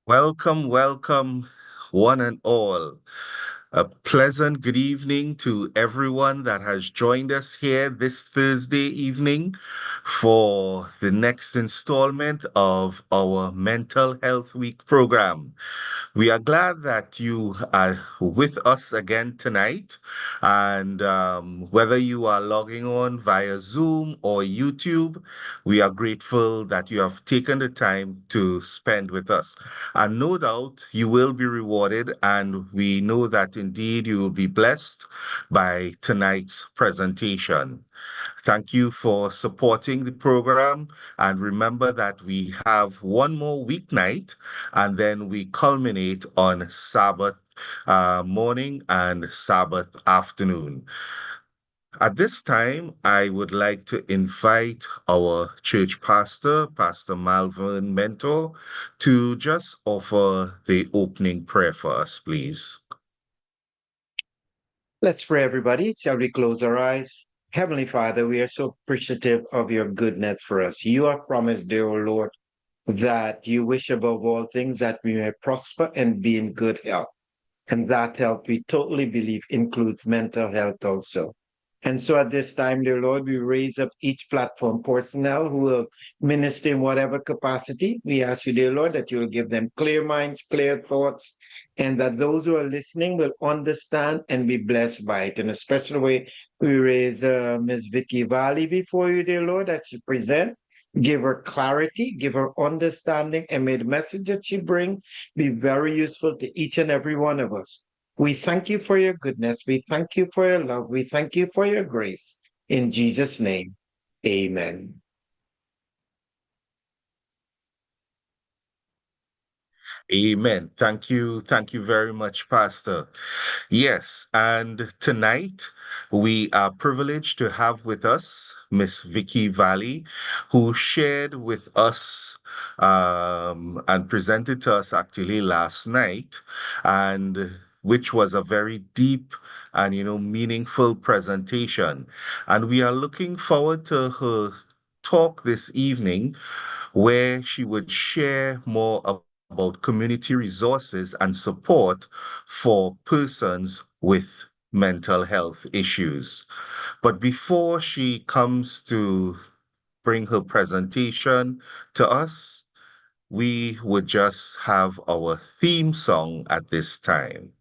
Welcome, welcome, one and all. A pleasant good evening to everyone that has joined us here this Thursday evening for the next installment of our Mental Health Week program. We are glad that you are with us again tonight. And whether you are logging on via Zoom or YouTube, we are grateful that you have taken the time to spend with us. And no doubt you will be rewarded, and we know that indeed you will be blessed by tonight's presentation. Thank you for supporting the program. And remember that we have one more weeknight, and then we culminate on Sabbath morning and Sabbath afternoon. At this time, I would like to invite our church pastor, Pastor Malvern Mentor, to just offer the opening prayer for us, please. Let's pray, everybody. Shall we close our eyes? Heavenly Father, we are so appreciative of your goodness for us. You have promised, dear O Lord, that you wish above all things that we may prosper and be in good health. And that health, we totally believe, includes mental health also. And so at this time, dear Lord, we raise up each platform personnel who will minister in whatever capacity. We ask you, dear Lord, that you will give them clear minds, clear thoughts, and that those who are listening will understand and be blessed by it. In a special way, we raise Ms. Vickey Valley before you, dear Lord, that she present. Give her clarity, give her understanding, and may the message that she brings be very useful to each and every one of us. We thank you for your goodness. We thank you for your love. We thank you for your grace. In Jesus' name, amen. Amen. Thank you. Thank you very much, Pastor. Yes, and tonight we are privileged to have with us Miss Vickey Valley, who shared with us and presented to us actually last night, and which was a very deep and meaningful presentation. And we are looking forward to her talk this evening, where she would share more about community resources and support for persons with mental health issues. But before she comes to bring her presentation to us, we would just have our theme song at this time.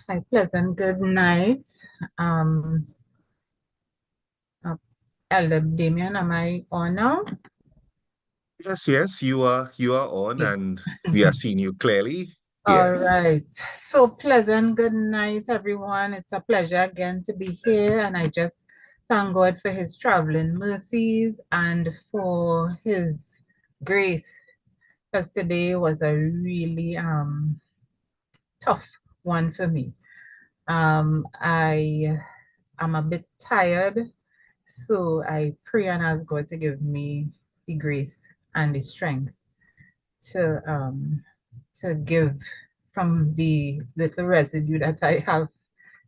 Hi, pleasant good night. Um, uh, Elder Damien, am I on now? Yes, yes, you are on Okay. and we are seeing you clearly. All Yes. right. So pleasant good night, everyone. It's a pleasure again to be here, and I just thank God for His traveling mercies and for His grace. Because today was a really tough one for me. I am a bit tired. So I pray and ask God to give me the grace and the strength to give from the little residue that I have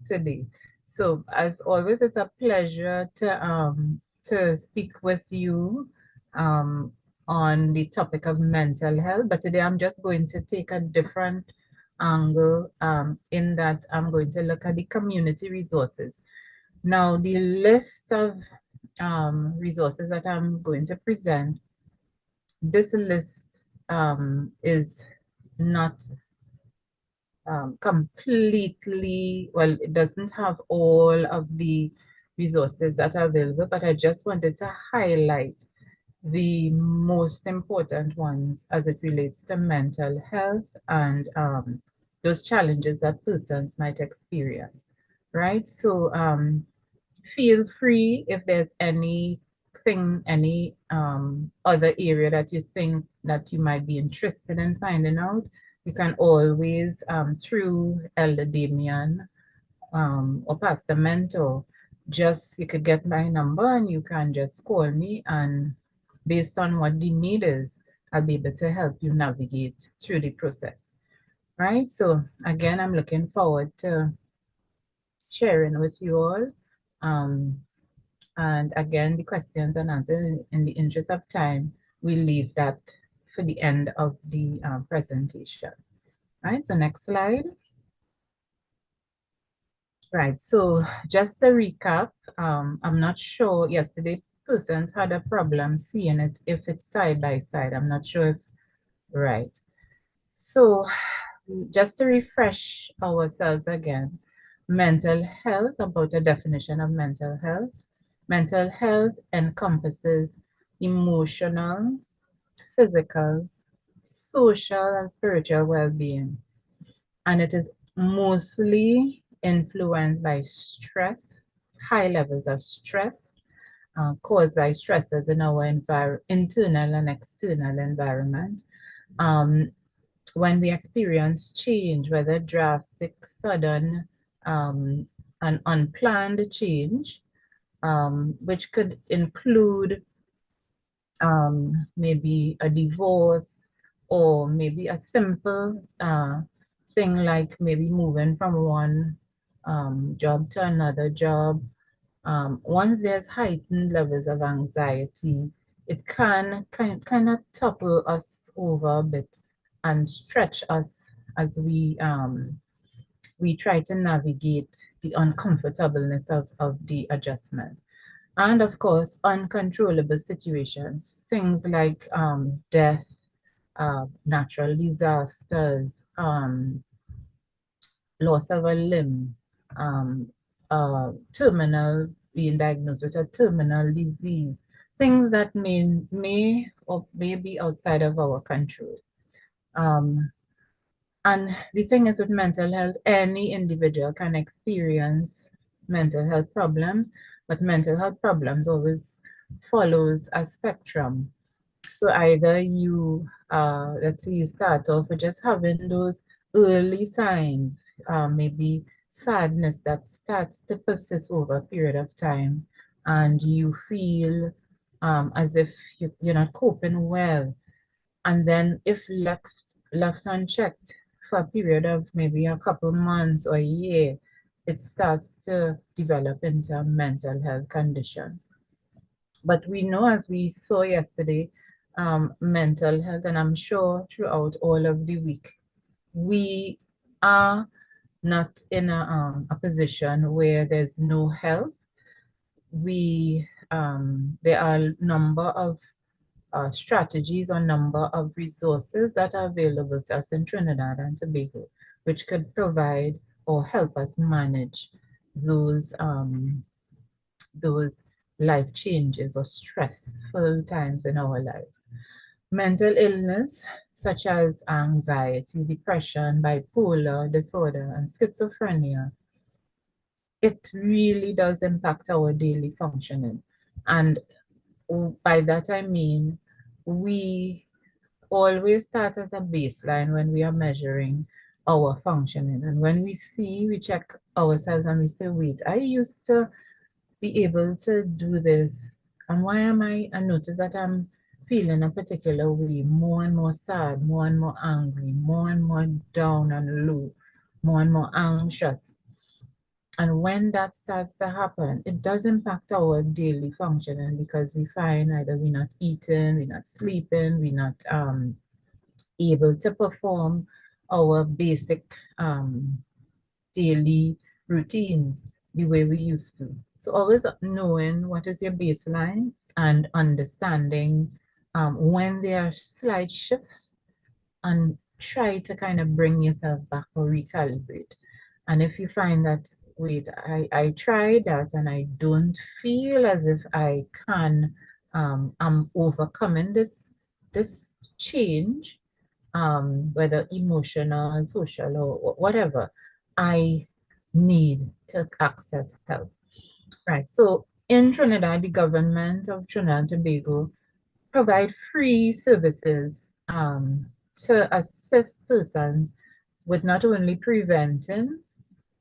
today. So as always, it's a pleasure to speak with you um, on the topic of mental health. But today I'm just going to take a different angle in that I'm going to look at the community resources. Now, the list of resources that I'm going to present, this list is not completely, well, it doesn't have all of the resources that are available, but I just wanted to highlight the most important ones as it relates to mental health and those challenges that persons might experience, right? So feel free if there's anything, any other area that you think that you might be interested in finding out. You can always, through Elder Damien or Pastor Mentor, just you could get my number and you can just call me, and based on what the need is, I'll be able to help you navigate through the process. Right? So again, I'm looking forward to sharing with you all. Um, and again, the questions and answers, in the interest of time, we leave that for the end of the presentation. Right, so next slide. Right, so just to recap, I'm not sure, yesterday persons had a problem seeing it if it's side by side. I'm not sure if, right. So just to refresh ourselves again, mental health, about a definition of mental health. Mental health encompasses emotional, physical, social, and spiritual well being. And it is mostly influenced by stress, high levels of stress caused by stresses in our internal and external environment. Um, when we experience change, whether drastic, sudden, um, and unplanned change, which could include maybe a divorce or maybe a simple thing like maybe moving from one job to another job. Once there's heightened levels of anxiety, it can kind of topple us over a bit and stretch us as we try to navigate the uncomfortableness of the adjustment. And of course, uncontrollable situations, things like death, natural disasters, loss of a limb, um, being diagnosed with a terminal disease, things that may or may be outside of our control. Um, and the thing is with mental health, any individual can experience mental health problems, but mental health problems always follows a spectrum. So either you, let's say you start off with just having those early signs, maybe sadness that starts to persist over a period of time, and you feel as if you're not coping well. And then if left unchecked for a period of maybe a couple months or a year, it starts to develop into a mental health condition. But we know, as we saw yesterday, mental health, and I'm sure throughout all of the week, we are not in a position where there's no help. There are a number of strategies or number of resources that are available to us in Trinidad and Tobago, which could provide or help us manage those those life changes or stressful times in our lives. Mental illness, such as anxiety, depression, bipolar disorder, and schizophrenia, it really does impact our daily functioning. And by that I mean, we always start at a baseline when we are measuring our functioning. And when we check ourselves and we say, wait, I used to be able to do this. And why am I notice that I'm feeling a particular way, more and more sad, more and more angry, more and more down and low, more and more anxious. And when that starts to happen, it does impact our daily functioning because we find either we're not eating, we're not sleeping, we're not able to perform our basic daily routines the way we used to. So always knowing what is your baseline and understanding when there are slight shifts and try to kind of bring yourself back or recalibrate. And if you find that, wait, I tried that and I don't feel as if I can, I'm overcoming this change, whether emotional, social, or whatever, I need to access help. Right. So in Trinidad, the government of Trinidad and Tobago provide free services to assist persons with not only preventing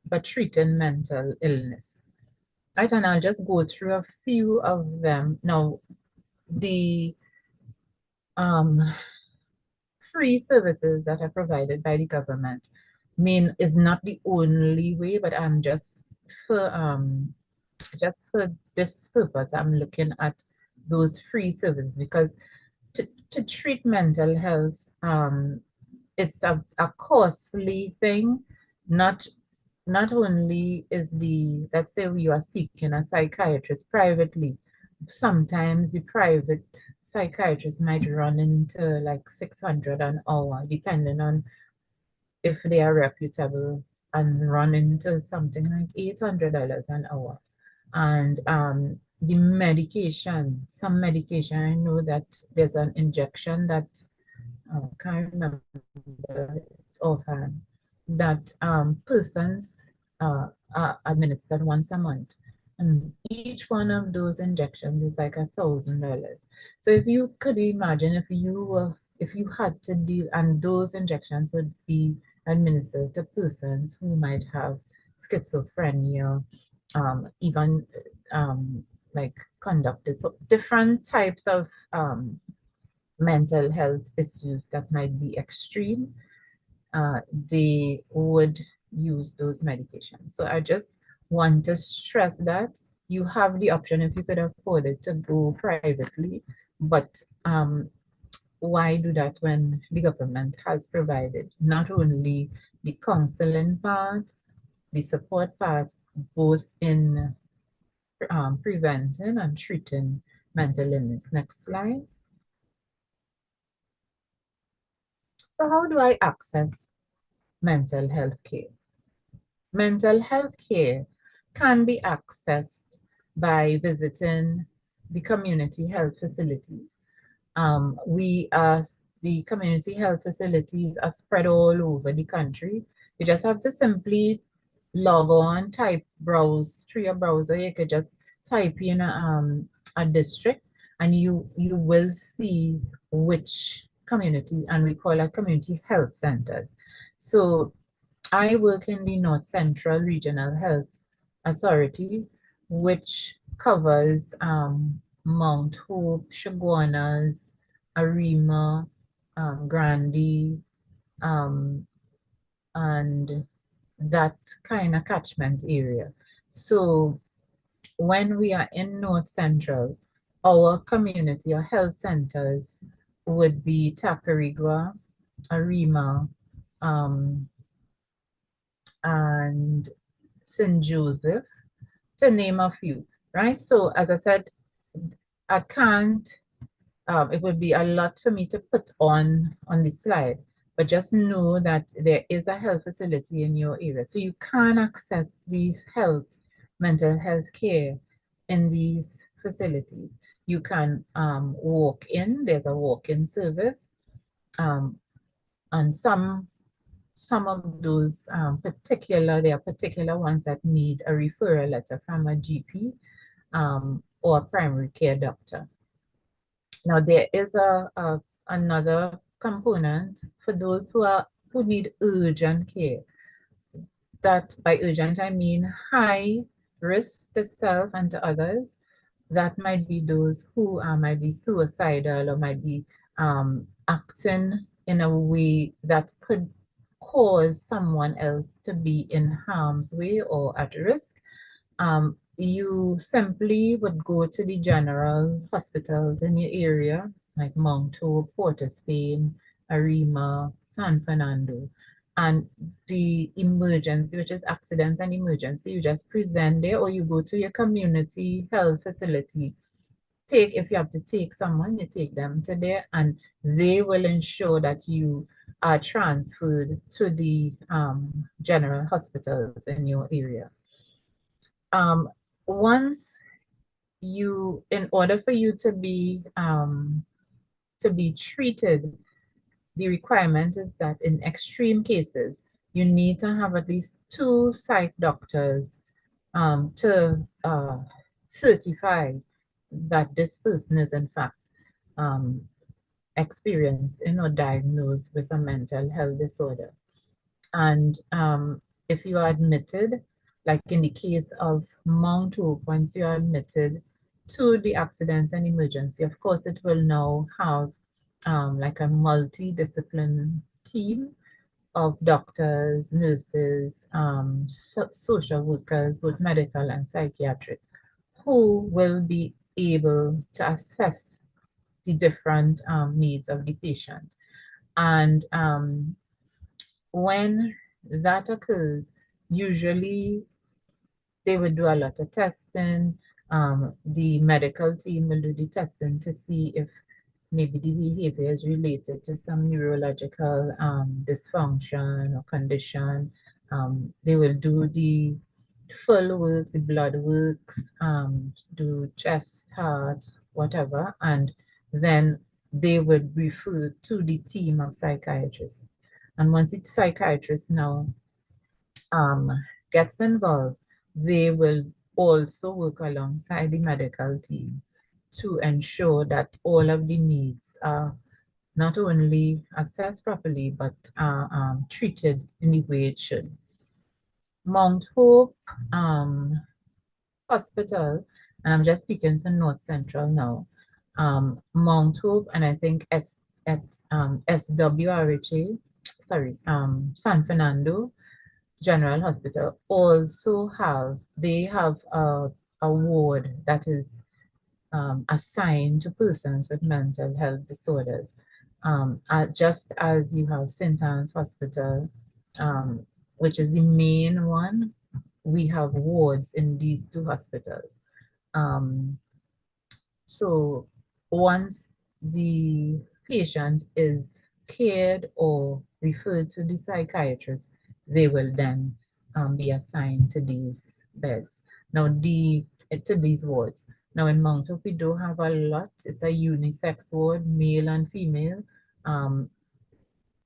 but treating mental illness. Right, and I'll just go through a few of them. Now, the um, free services that are provided by the government mean is not the only way, but I'm just for this purpose, I'm looking at those free services because to treat mental health, it's a costly thing. Not not only is the, let's say you are seeking a psychiatrist privately, sometimes the private psychiatrist might run into like 600 an hour, depending on if they are reputable, and run into something like $800 an hour. And the medication, some medication, I know that there's an injection that I can't remember it offhand, that persons are administered once a month. And each one of those injections is like $1,000. So if you could imagine if you had to deal, and those injections would be administered to persons who might have schizophrenia, even like conducted, so different types of mental health issues that might be extreme, they would use those medications. So I just want to stress that you have the option, if you could afford it, to go privately, but why do that when the government has provided not only the counseling part, the support part, both in preventing and treating mental illness. Next slide. So how do I access mental health care? Mental health care can be accessed by visiting the community health facilities. We are The community health facilities are spread all over the country. You just have to simply log on, type, browse through your browser. You could just type in a district, and you will see which community, and we call it community health centers. So I work in the North Central Regional Health Authority, which covers Mount Hope, Chaguanas, Arima, Grandi, um, and that kind of catchment area. So when we are in North Central, our community or health centers would be Tacarigua, Arima, um, and St. Joseph, to name a few, right? So as I said, I can't, it would be a lot for me to put on the slide, but just know that there is a health facility in your area. So you can access these mental health care in these facilities. You can walk in, there's a walk-in service, um, and some of those there are particular ones that need a referral letter from a GP or a primary care doctor. Now there is another component for those who need urgent care. That by urgent I mean high risk to self and to others. That might be those who might be suicidal or might be acting in a way that could cause someone else to be in harm's way or at risk. You simply would go to the general hospitals in your area, like Mount Hope, Port of Spain, Arima, San Fernando, and the emergency, which is accidents and emergency, you just present there, or you go to your community health facility. If you have to take someone, you take them to there, and they will ensure that you are transferred to the general hospitals in your area. Once in order for you to be treated, the requirement is that in extreme cases, you need to have at least 2 psych doctors to certify that this person is in fact experiencing or diagnosed with a mental health disorder. And if you are admitted, like in the case of Mount Hope, once you are admitted to the accident and emergency, of course, it will now have like a multidisciplinary team of doctors, nurses, social workers, both medical and psychiatric, who will be able to assess the different needs of the patient. And when that occurs, usually they will do a lot of testing. The medical team will do the testing to see if maybe the behavior is related to some neurological dysfunction or condition. They will do the full works, the blood works, do chest, heart, whatever, and then they would refer to the team of psychiatrists. And once the psychiatrist now gets involved, they will also work alongside the medical team to ensure that all of the needs are not only assessed properly, but treated in the way it should. Mount Hope Hospital, and I'm just speaking for North Central now, Mount Hope, and I think SWRHA, sorry, San Fernando General Hospital also they have a ward that is assigned to persons with mental health disorders. Just as you have St. Anne's Hospital, which is the main one, we have wards in these 2 hospitals. So once the patient is cared or referred to the psychiatrist, they will then be assigned to these beds. Now, to these wards. Now, in Mount Hope, we do have a lot. It's a unisex ward, male and female.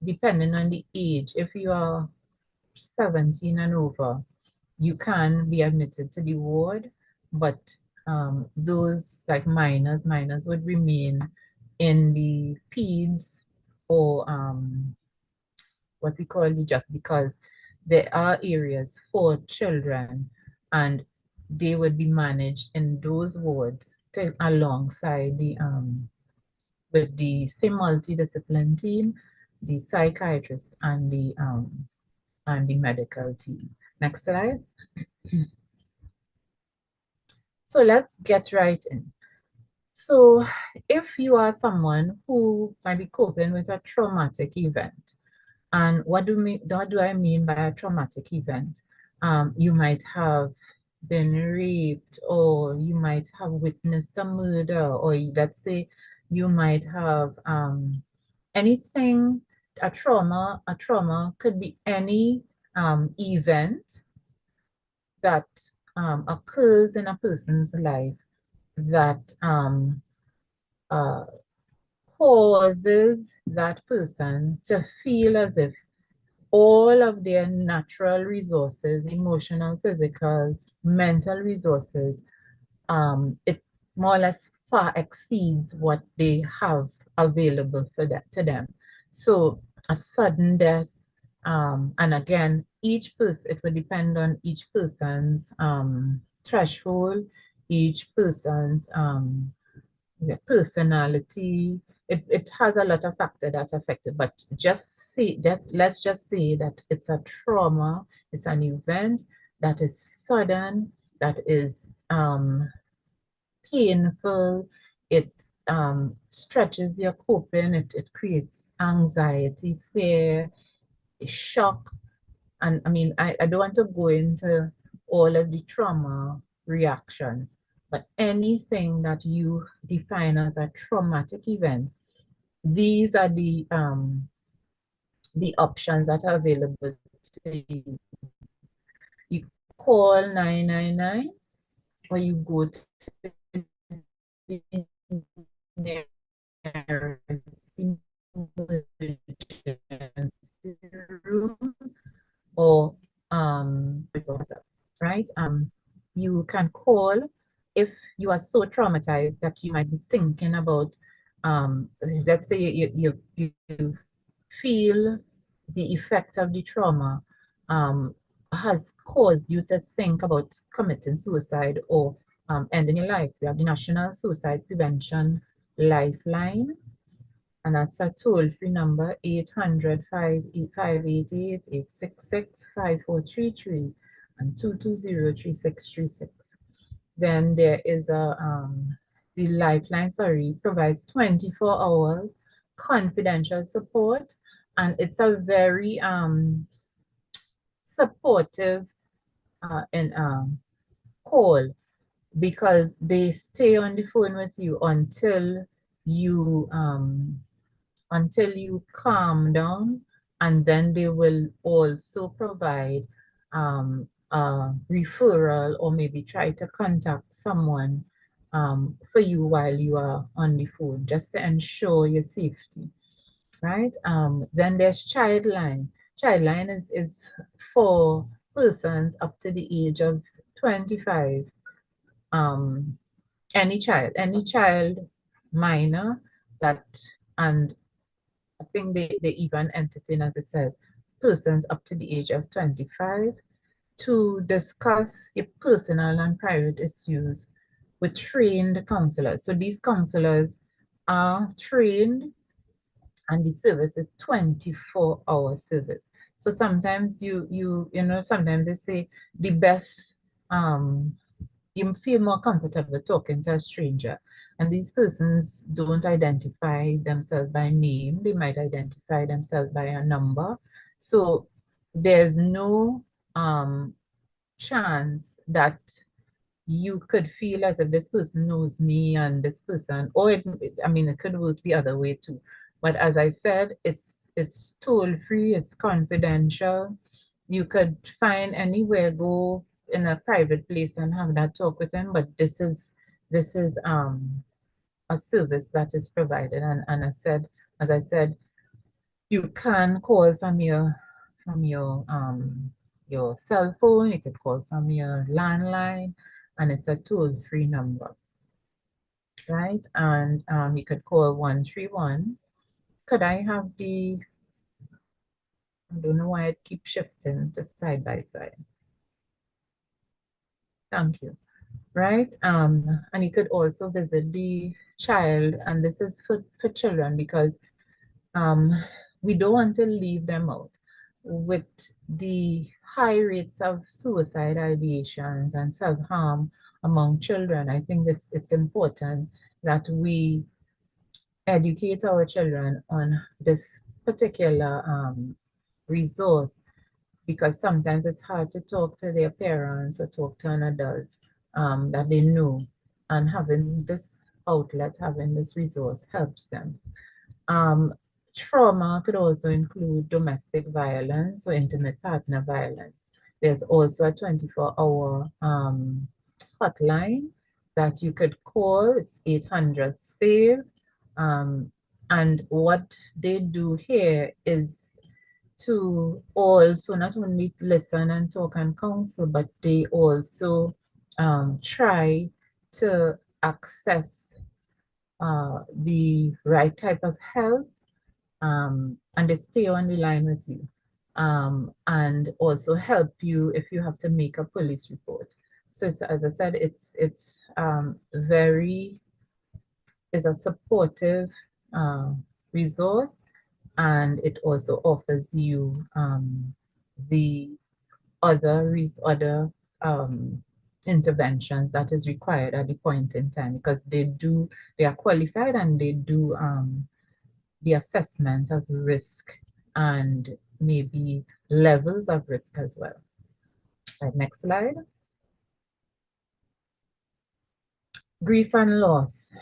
Depending on the age, if you are 17 and over, you can be admitted to the ward, but those like minors would remain in the peds or what we call the just because there are areas for children and they would be managed in those wards alongside with the same multidiscipline team, the psychiatrist and the medical team. Next slide. So let's get right in. So if you are someone who might be coping with a traumatic event, and what do I mean by a traumatic event? You might have been raped, or you might have witnessed a murder, or let's say you might have anything a trauma could be any event that occurs in a person's life that uh, causes that person to feel as if all of their natural resources, emotional, physical, mental resources, it more or less far exceeds what they have available for that to them. So a sudden death, and again, each person, it will depend on each person's threshold, each person's personality. It has a lot of factors that affect it, but let's just say that it's a trauma, it's an event that is sudden, that is painful, it stretches your coping, it creates anxiety, fear, shock. And I mean, I don't want to go into all of the trauma reactions, but anything that you define as a traumatic event, these are the options that are available to you. You call 999, or you go to the nearest emergency room, or right? You can call if you are so traumatized that you might be thinking about, let's say you feel the effect of the trauma has caused you to think about committing suicide or ending your life. We have the National Suicide Prevention Lifeline, and that's a toll-free number, 800-588-866-5433 and 220-3636. Then there is the Lifeline, provides 24 hours confidential support, and it's a very supportive and call, because they stay on the phone with you until you calm down, and then they will also provide a referral, or maybe try to contact someone for you while you are on the phone, just to ensure your safety, right? Then there's Childline. Childline is for persons up to the age of 25. Um, any child minor that, and I think they even entertain, as it says, persons up to the age of 25 to discuss your personal and private issues with trained counselors. So these counselors are trained, and the service is 24-hour service. So sometimes sometimes they say the best, you feel more comfortable talking to a stranger. And these persons don't identify themselves by name, they might identify themselves by a number. So there's no chance that you could feel as if this person knows me, and this person, or I mean, it could work the other way too. But as I said, it's toll free, it's confidential. You could find anywhere, go in a private place and have that talk with them. But this is a service that is provided, and as I said, you can call from your cell phone, you could call from your landline, and it's a toll-free number, right? And you could call 131. Could I have I don't know why it keeps shifting to side by side. Thank you. Right? And you could also visit the child, and this is for children, because um, we don't want to leave them out. With the high rates of suicide ideations and self-harm among children, I think it's important that we educate our children on this particular resource, because sometimes it's hard to talk to their parents or talk to an adult that they know, and having this outlet, having this resource helps them. Trauma could also include domestic violence or intimate partner violence. There's also a 24-hour hotline that you could call. It's 800 SAVE. And what they do here is to also not only listen and talk and counsel, but they also try to access the right type of help, and they stay on the line with you, and also help you if you have to make a police report. So it's, as I said, it's very is a supportive uh, resource, and it also offers you the other interventions that is required at the point in time, because they are qualified and they do the assessment of risk and maybe levels of risk as well. Right, next slide. Grief and loss.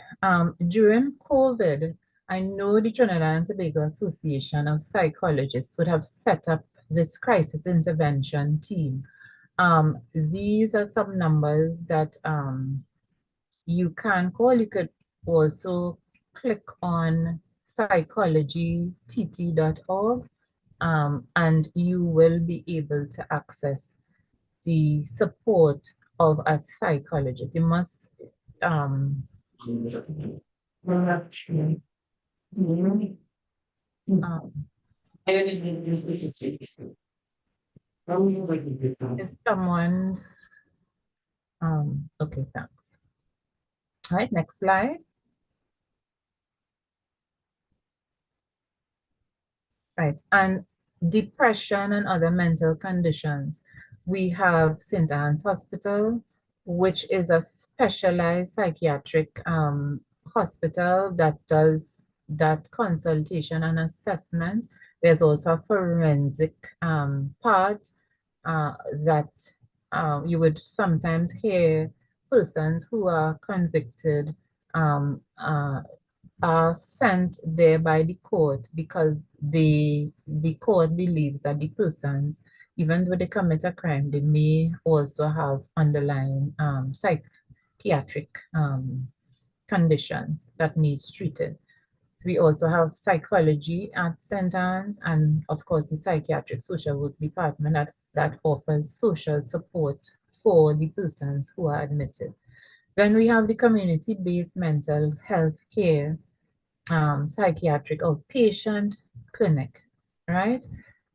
During COVID, I know the Trinidad and Tobago Association of Psychologists would have set up this crisis intervention team. These are some numbers that you can call. You could also click on psychologytt.org, and you will be able to access the support of a psychologist. You must um, um, is someone's okay, thanks. All right, next slide. Right, and depression and other mental conditions. We have St. Anne's Hospital, which is a specialized psychiatric hospital that does that consultation and assessment. There's also a forensic part that you would sometimes hear persons who are convicted are sent there by the court because the court believes that the persons, even though they commit a crime, they may also have underlying psychiatric conditions that needs treated. We also have psychology at St. Anne's, and of course the psychiatric social work department that offers social support for the persons who are admitted. Then we have the community-based mental health care psychiatric outpatient clinic, right?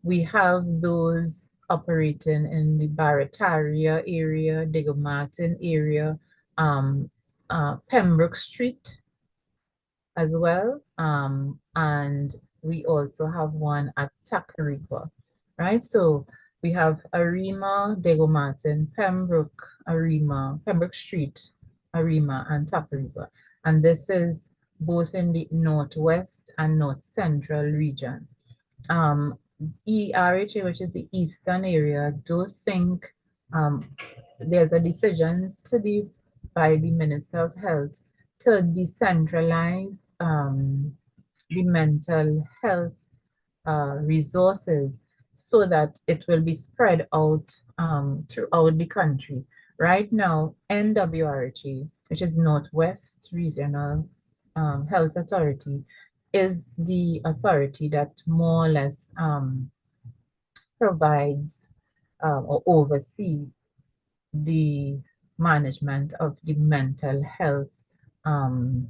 We have those operating in the Barataria area, Diego Martin area, Pembroke Street as well. And we also have one at Tacarigua, right? So we have Arima, Diego Martin, Pembroke, Arima, Pembroke Street, Arima, and Tacarigua. And this is both in the Northwest and North Central region. ERHA, which is the Eastern area, do think there's a decision to be by the Minister of Health to decentralize the mental health resources so that it will be spread out throughout the country. Right now, NWRHA, which is Northwest Regional Health Authority, is the authority that more or less provides or oversees the management of the um,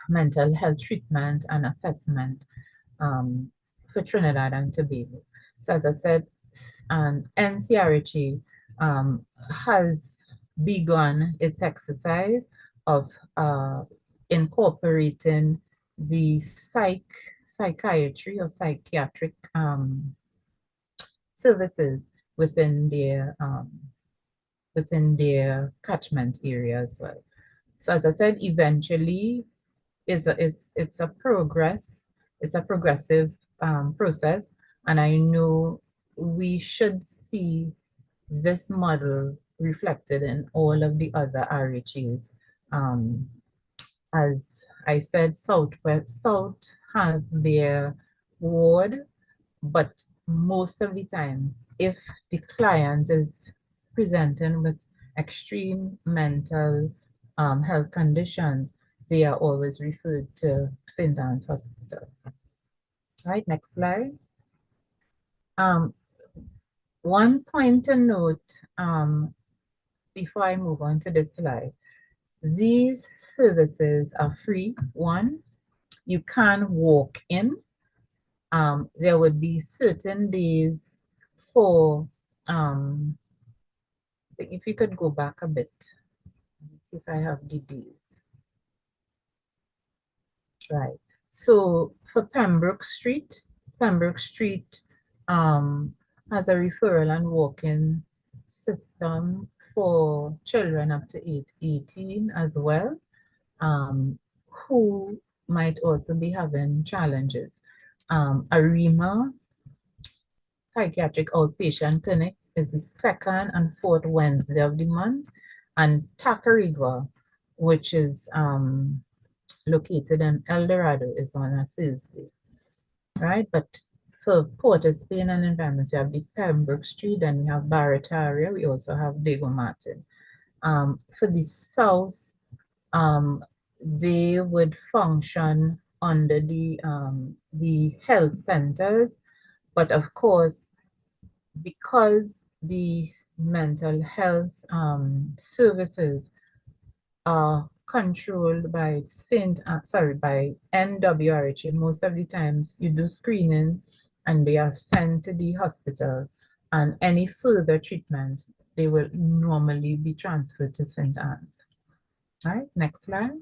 mental health treatment and assessment for Trinidad and Tobago. So as I said, NCRHA has begun its exercise of incorporating the psychiatry or psychiatric services within their catchment area as well. So as I said, eventually it's a progressive process, and I know we should see this model reflected in all of the other RHAs. As I said, South has their ward, but most of the times, if the client is presenting with extreme mental health conditions, they are always referred to St. Anne's Hospital. Right, next slide. Um, One point to note before I move on to this slide, these services are free. One, you can walk in. There would be certain days for, if you could go back a bit, let's see if I have the days. Right. So for Pembroke Street has a referral and walk-in system for children up to 18 as well, who might also be having challenges. Arima Psychiatric Outpatient Clinic is the second and fourth Wednesday of the month, and Tacarigua, which is located in El Dorado, is on a Thursday, right? But for Port of Spain and environments, you have the Pembroke Street, and we have Barretaria, we also have Diego Martin. For the South, they would function under the health centers, but of course, because the mental health services are controlled by by NWRH. Most of the times you do screening and they are sent to the hospital, and any further treatment, they will normally be transferred to St. Anne's. All right, next slide.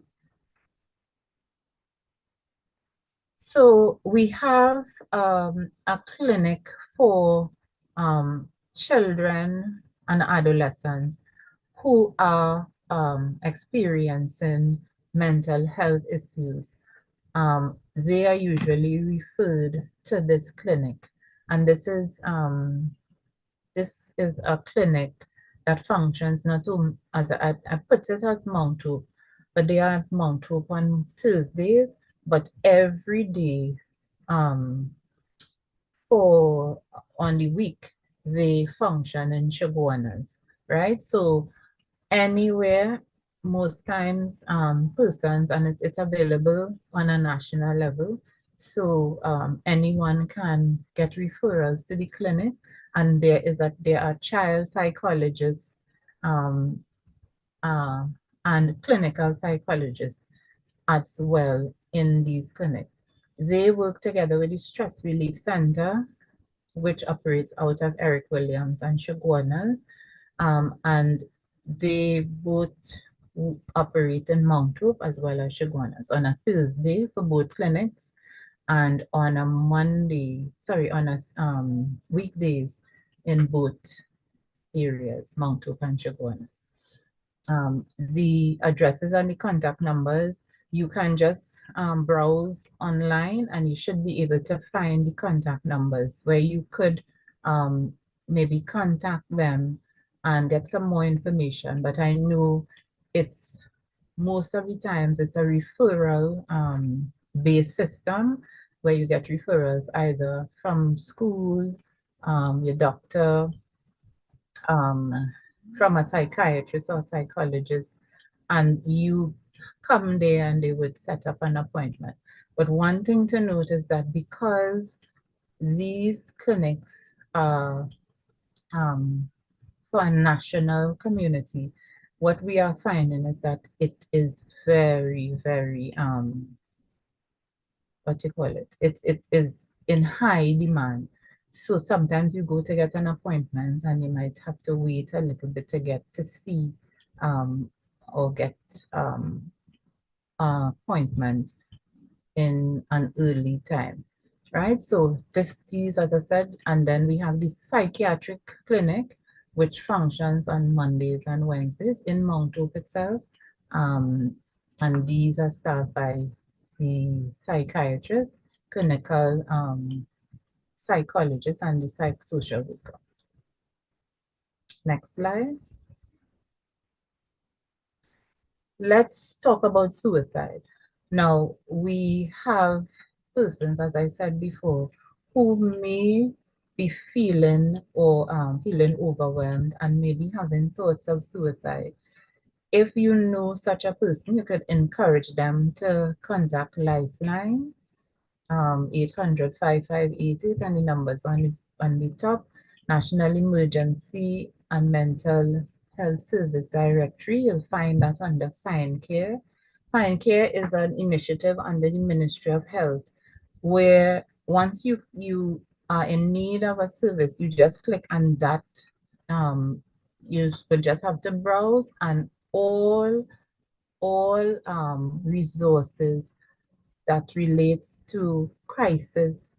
So we have a clinic for children and adolescents who are experiencing mental health issues. They are usually referred to this clinic, and this is a clinic that functions not only as I put it as Mount Hope, but they are at Mount Hope on Tuesdays, but every day for on the week they function in Chaguanas, right? So anywhere, most times persons, and it's available on a national level. So anyone can get referrals to the clinic, and there are child psychologists um, uh, and clinical psychologists as well in these clinics. They work together with the Stress Relief Center, which operates out of Eric Williams and Chaguanas, and they both operate in Mount Hope as well as Chaguanas on a Thursday for both clinics, and on a weekdays in both areas, Mount Hope and Chaguanas. The addresses and the contact numbers, you can just browse online and you should be able to find the contact numbers where you could maybe contact them and get some more information. But I know it's most of the times it's a referral based system where you get referrals either from school, your doctor, um, from a psychiatrist or psychologist, and you come there and they would set up an appointment. But one thing to note is that because these clinics are for a national community, what we are finding is that it is very, very what you call it? It is in high demand. So sometimes you go to get an appointment and you might have to wait a little bit to get to see or get an appointment in an early time, right? So these, as I said, and then we have the psychiatric clinic, which functions on Mondays and Wednesdays in Mount Hope itself. And these are staffed by the psychiatrist, clinical psychologist, and the social worker. Next slide. Let's talk about suicide. Now, we have persons, as I said before, who may be feeling or feeling overwhelmed and maybe having thoughts of suicide. If you know such a person, you could encourage them to contact Lifeline 800-5588, and the numbers on the top, National Emergency and Mental Health Service Directory. You'll find that under Find Care. Find Care is an initiative under the Ministry of Health where once you are in need of a service, you just click on that. You will just have to browse, and all resources that relates to crisis,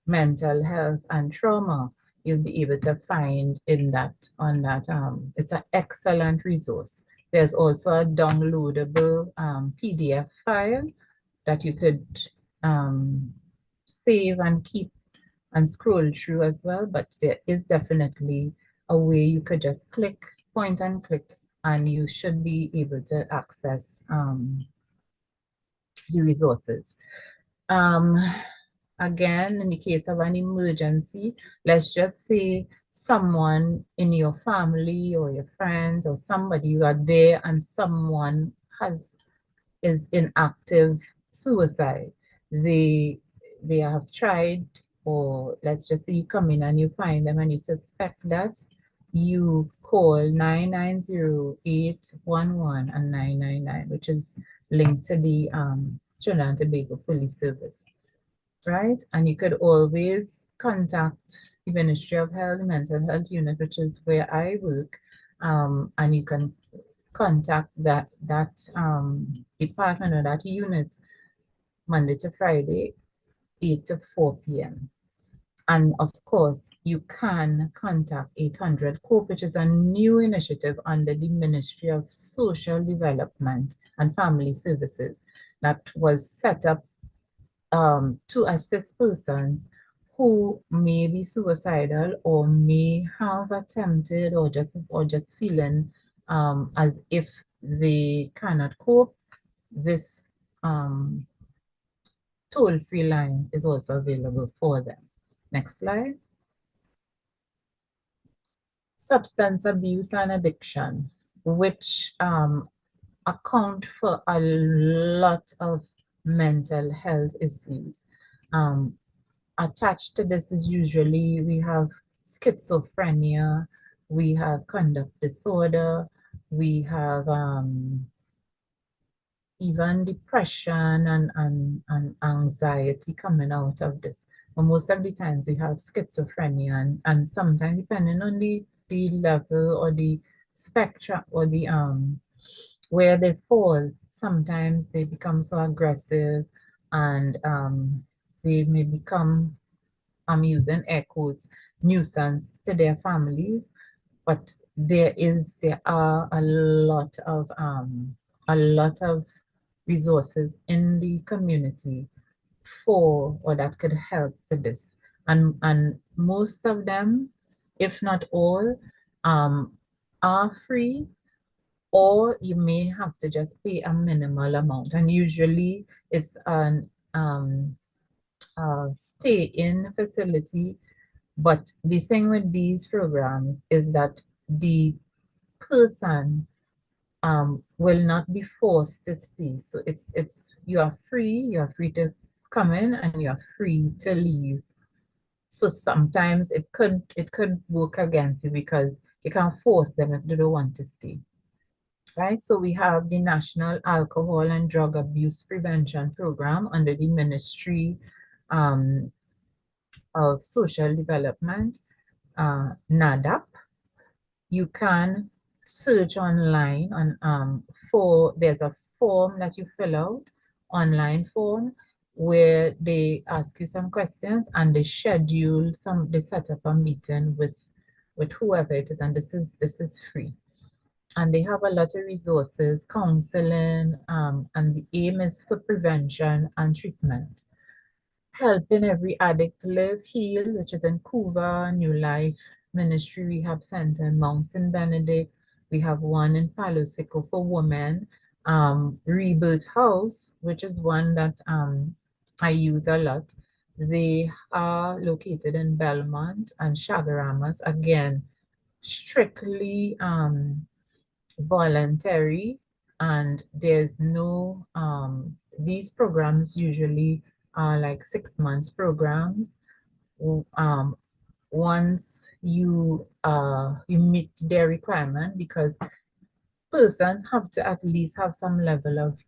mental health, and trauma, you'll be able to find in that on that. It's an excellent resource. There's also a downloadable PDF file that you could save and keep and scroll through as well. But there is definitely a way you could just click, point and click, and you should be able to access the resources. Um, Again, in the case of an emergency, let's just say someone in your family or your friends or somebody, you are there and someone is in active suicide. They they have tried, or let's just say you come in and you find them and you suspect that, you call 990-811 and 999, which is linked to the Trinidad and Tobago Police Service, right? And you could always contact the Ministry of Health, the Mental Health Unit, which is where I work, and you can contact that department or that unit Monday to Friday, 8 to 4 p.m. And of course, you can contact 800 COPE, which is a new initiative under the Ministry of Social Development and Family Services that was set up to assist persons who may be suicidal or may have attempted or just feeling as if they cannot cope. This toll-free line is also available for them. Next slide. Substance abuse and addiction, which account for a lot of mental health issues. Attached to this is usually we have schizophrenia, we have conduct disorder, we have even depression and anxiety coming out of this. But most of the times we have schizophrenia, and sometimes depending on the level or the spectrum or the where they fall, sometimes they become so aggressive and they may become, I'm using air quotes, nuisance to their families. But there are a lot of resources in the community for or that could help with this. And most of them, if not all, are free, or you may have to just pay a minimal amount. And usually it's an stay-in facility. But the thing with these programs is that the person will not be forced to stay. So it's you are free to come in and you are free to leave. So sometimes it could work against you because you can't force them if they don't want to stay. Right? So we have the National Alcohol and Drug Abuse Prevention Program under the Ministry um, of Social Development, NADAP. You can search online on for there's a form that you fill out, online form, where they ask you some questions and they set up a meeting with whoever it is, and this is free. And they have a lot of resources, counseling, and the aim is for prevention and treatment. Helping every addict live, heal, which is in Cuba, New Life Ministry Rehab Center in Mount St. Benedict. We have one in Palo Seco for women. Rebirth House, which is one that I use a lot. They are located in Belmont and Chagaramas. Again, strictly voluntary, and there's no these programs usually are like 6 months programs. Um, Once you meet their requirement, because persons have to at least have some level of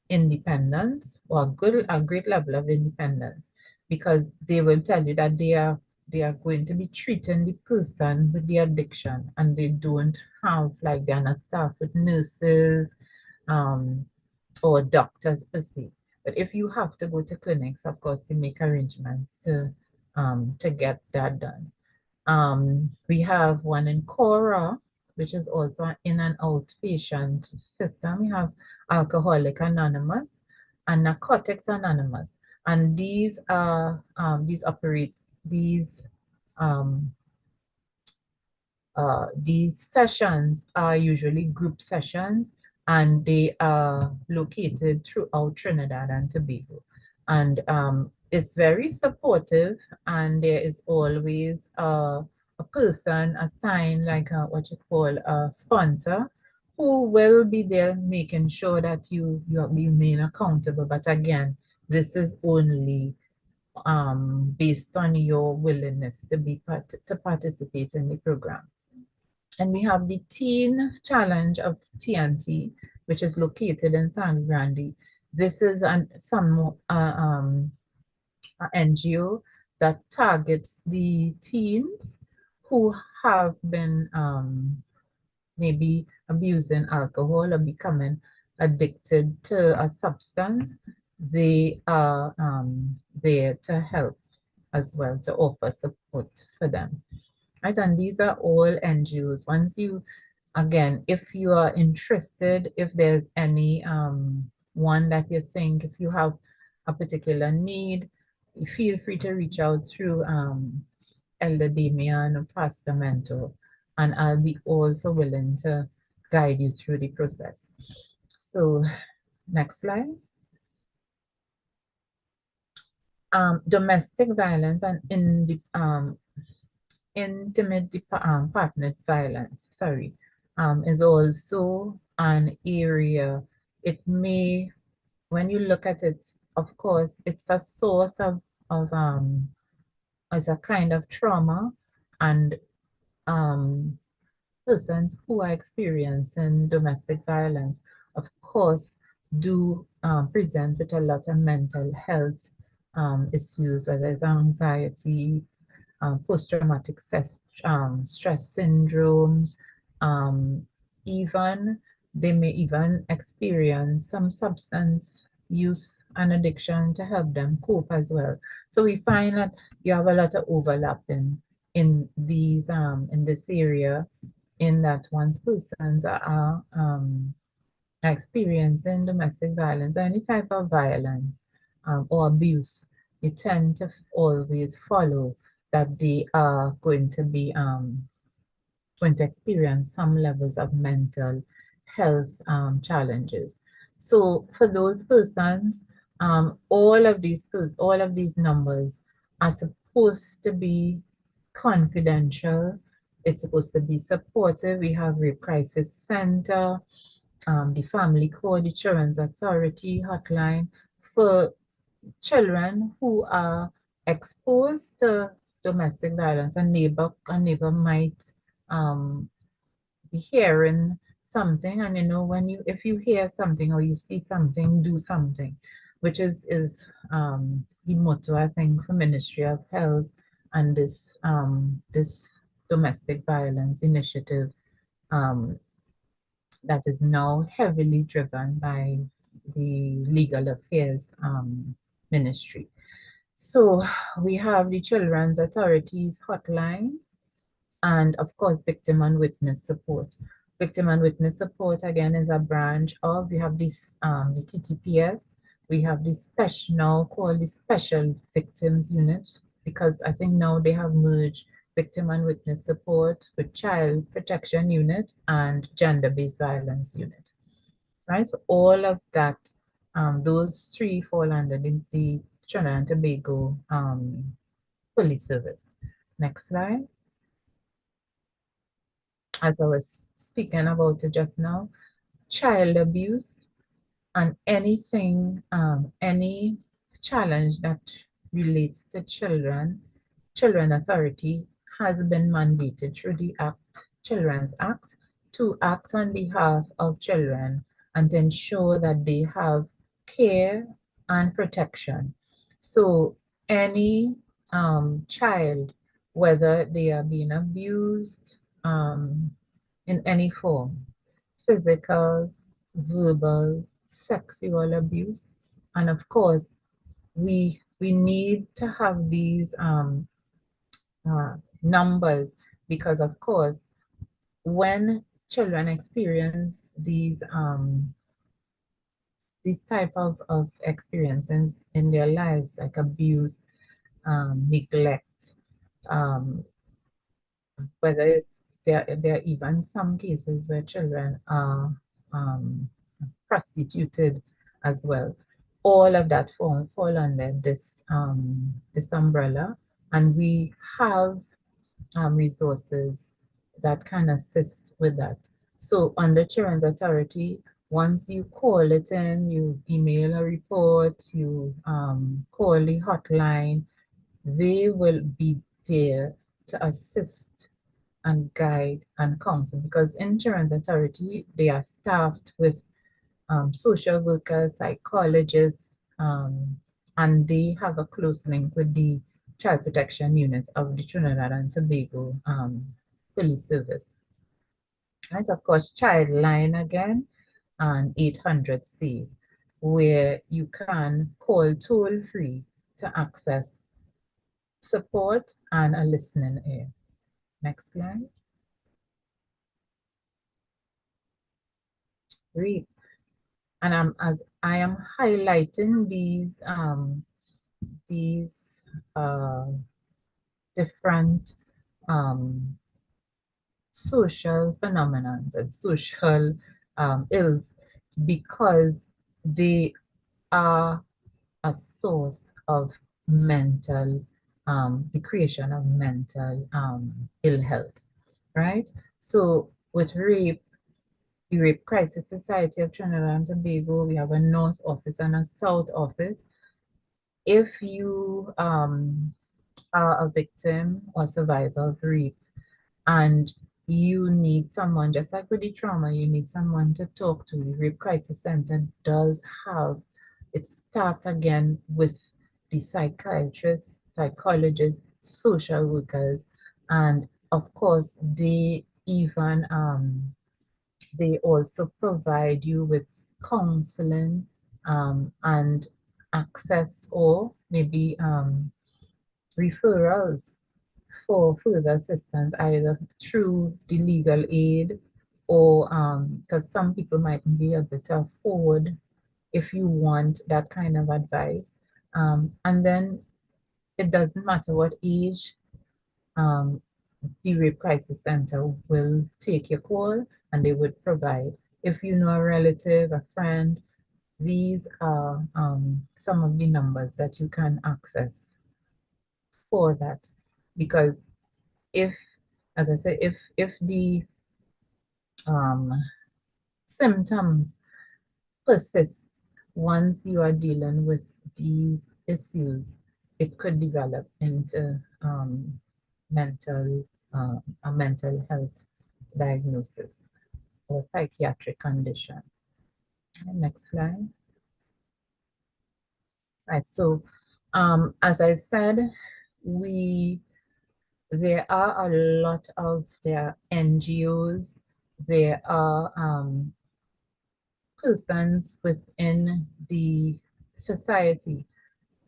independence, or a great level of independence, because they will tell you that they are going to be treating the person with the addiction, and they don't have, like, they're not staffed with nurses um, or doctors per se. But if you have to go to clinics, of course, you make arrangements to get that done. We have one in Cora, which is also in an outpatient system. We have Alcoholic Anonymous and Narcotics Anonymous, and um, these sessions are usually group sessions, and they are located throughout Trinidad and Tobago. And it's very supportive, and there is always a person assigned, like what you call a sponsor, who will be there making sure that you remain accountable. But again, this is only based on your willingness to participate in the program. And we have the Teen Challenge of TNT, which is located in San Grande. This is a NGO that targets the teens who have been maybe abusing alcohol or becoming addicted to a substance. They are there to help as well, to offer support for them. Right, and these are all NGOs. Once you, again, if you are interested, if there's any one that you think, if you have a particular need, feel free to reach out through Elder Damian or Pastor Mentor, and I'll be also willing to guide you through the process. So, next slide. Domestic violence and in the intimate partner violence, sorry, is also an area. It may, when you look at it, of course, it's a source of as a kind of trauma, and persons who are experiencing domestic violence, of course, do present with a lot of mental health issues, whether it's anxiety, post-traumatic stress syndromes, um, even they may even experience some substance use and addiction to help them cope as well. So we find that you have a lot of overlapping in this area, in that once persons are experiencing domestic violence, any type of violence or abuse, you tend to always follow that they are going to experience some levels of mental health challenges. So for those persons, all of these numbers are supposed to be confidential. It's supposed to be supportive. We have Rape Crisis Center, the Family Court, the Children's Authority hotline for children who are exposed to domestic violence. A neighbor might be hearing something, and when if you hear something or you see something, do something, which is the motto, I think, for Ministry of Health and this domestic violence initiative um, that is now heavily driven by the Legal Affairs Ministry. So we have the Children's Authorities Hotline, and of course, victim and witness support. Victim and witness support, again, is a branch of, we have this, the TTPS, we have this special, now called the Special Victims Unit, because I think now they have merged victim and witness support with Child Protection Unit and Gender-Based Violence Unit, right? So all of that, those three fall under the Trinidad and Tobago police service. Next slide. As I was speaking about it just now, child abuse and anything, any challenge that relates to children, Children Authority has been mandated through the Children's Act, to act on behalf of children and to ensure that they have care and protection. So any child, whether they are being abused in any form, physical, verbal, sexual abuse. And of course, we need to have these numbers, because of course, when children experience these type of experiences in their lives, like abuse, neglect, um, whether there are even some cases where children are um, prostituted as well. All of that fall under this umbrella, and we have resources that can assist with that. So under Children's Authority, once you call it in, you email a report, you call the hotline, they will be there to assist and guide and counsel, because in Children's Authority, they are staffed with social workers, psychologists, and they have a close link with the child protection unit of the Trinidad and Tobago Police Service. Right, of course, Childline again, and 800 SAVE, where you can call toll free to access support and a listening ear. Next slide. Read. And as I am highlighting these different social phenomena and social ills, because they are a source of mental, the creation of mental ill health, right? So with rape, the Rape Crisis Society of Trinidad and Tobago, we have a North office and a South office. If you are a victim or survivor of rape, and you need someone, just like with the trauma, you need someone to talk to. The Rape Crisis Center does have, it starts again with the psychiatrists, psychologists, social workers, and of course, they also provide you with counseling and access, or maybe referrals for further assistance, either through the legal aid, or because some people mightn't be able to afford, if you want that kind of advice. And then it doesn't matter what age, the Rape Crisis Center will take your call and they would provide. If you know a relative, a friend, these are some of the numbers that you can access for that. Because if, as I said, if the um, symptoms persist once you are dealing with these issues, it could develop into mental a mental health diagnosis or psychiatric condition. Next slide. Right. So, as I said, we there are a lot of NGOs. There are persons within the society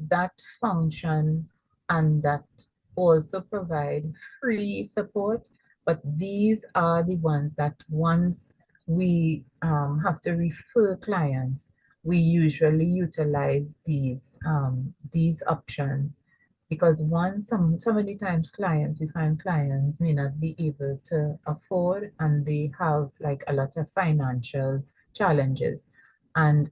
that function and that also provide free support, but these are the ones that once we have to refer clients, we usually utilize these options, because some of the times clients, we find clients may not be able to afford, and they have like a lot of financial challenges. And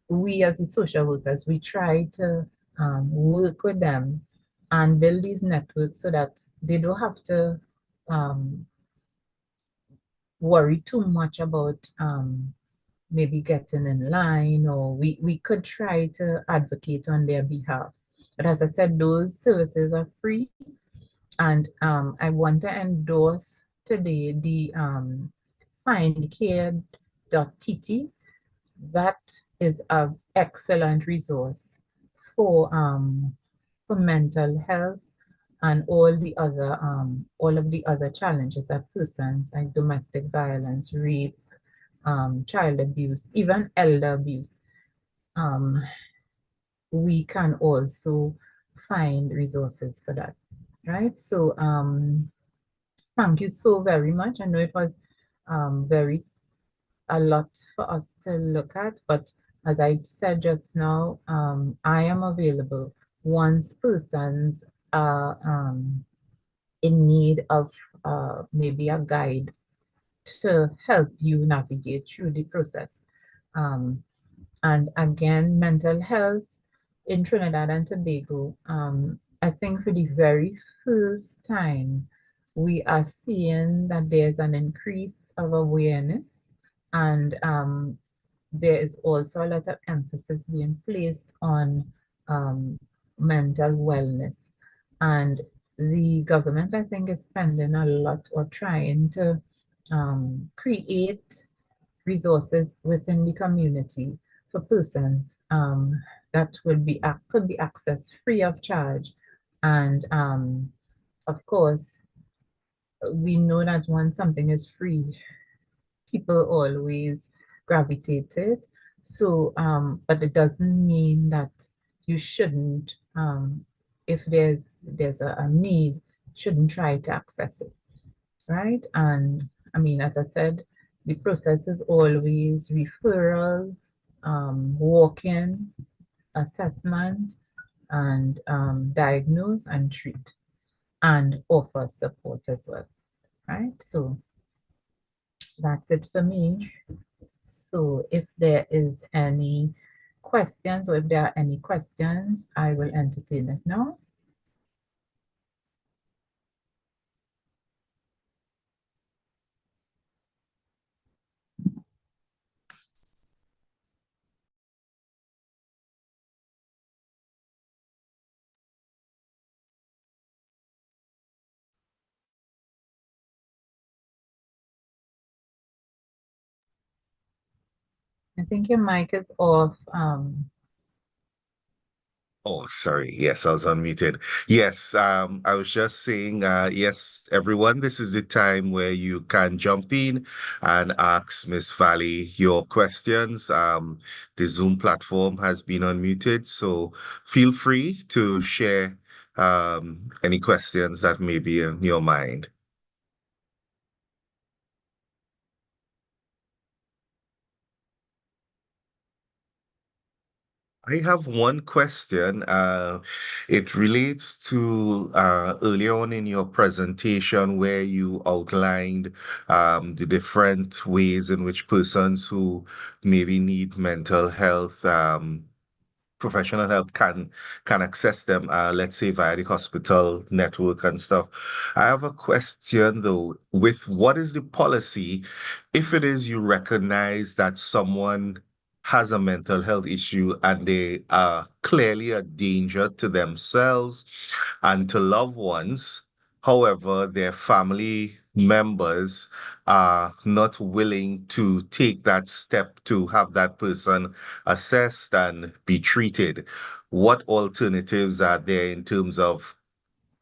we as the social workers, we try to work with them and build these networks so that they don't have to um, worry too much about maybe getting in line, or we could try to advocate on their behalf. But as I said, those services are free. And I want to endorse today the findcare.tt. That is an excellent resource for mental health and all of the other challenges that persons like domestic violence, rape, child abuse, even elder abuse. Um, we can also find resources for that, right? So thank you so very much. I know it was very a lot for us to look at, but as I said just now, I am available once persons are in need of maybe a guide to help you navigate through the process. Um, and again, mental health in Trinidad and Tobago, I think for the very first time, we are seeing that there's an increase of awareness, and there is also a lot of emphasis being placed on um, mental wellness. And the government, I think, is spending a lot or trying to create resources within the community for persons that could be accessed free of charge. And of course, we know that when something is free, people always gravitate to it. So, but it doesn't mean that you shouldn't, if there's a need, shouldn't try to access it, right? And I mean, as I said, the process is always referral, walk-in, assessment, and diagnose and treat, and offer support as well, right? So that's it for me. So if there is any questions, or if there are any questions, I will entertain it now. I think your mic is off. Oh, sorry. Yes, I was unmuted. Yes, I was just saying, yes, everyone, this is the time where you can jump in and ask Miss Valley your questions. The Zoom platform has been unmuted, so feel free to share any questions that may be in your mind. I have one question. It relates to earlier on in your presentation where you outlined the different ways in which persons who maybe need mental health professional help can access them, let's say via the hospital network and stuff. I have a question though, with what is the policy if it is you recognize that someone has a mental health issue and they are clearly a danger to themselves and to loved ones. However, their family members are not willing to take that step to have that person assessed and be treated. What alternatives are there in terms of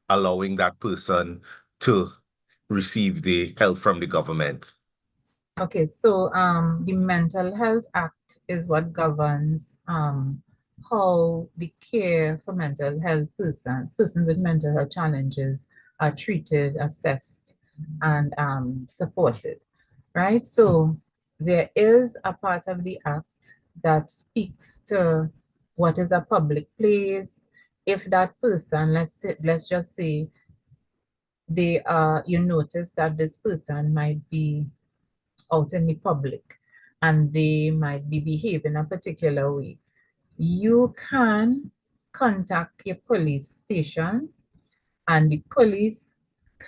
allowing that person to receive the help from the government? Okay, so the Mental Health Act is what governs how the care for mental health persons with mental health challenges are treated, assessed, and supported, right? So there is a part of the act that speaks to what is a public place. If that person, let's just say you notice that this person might be out in the public and they might be behaving a particular way, you can contact your police station, and the police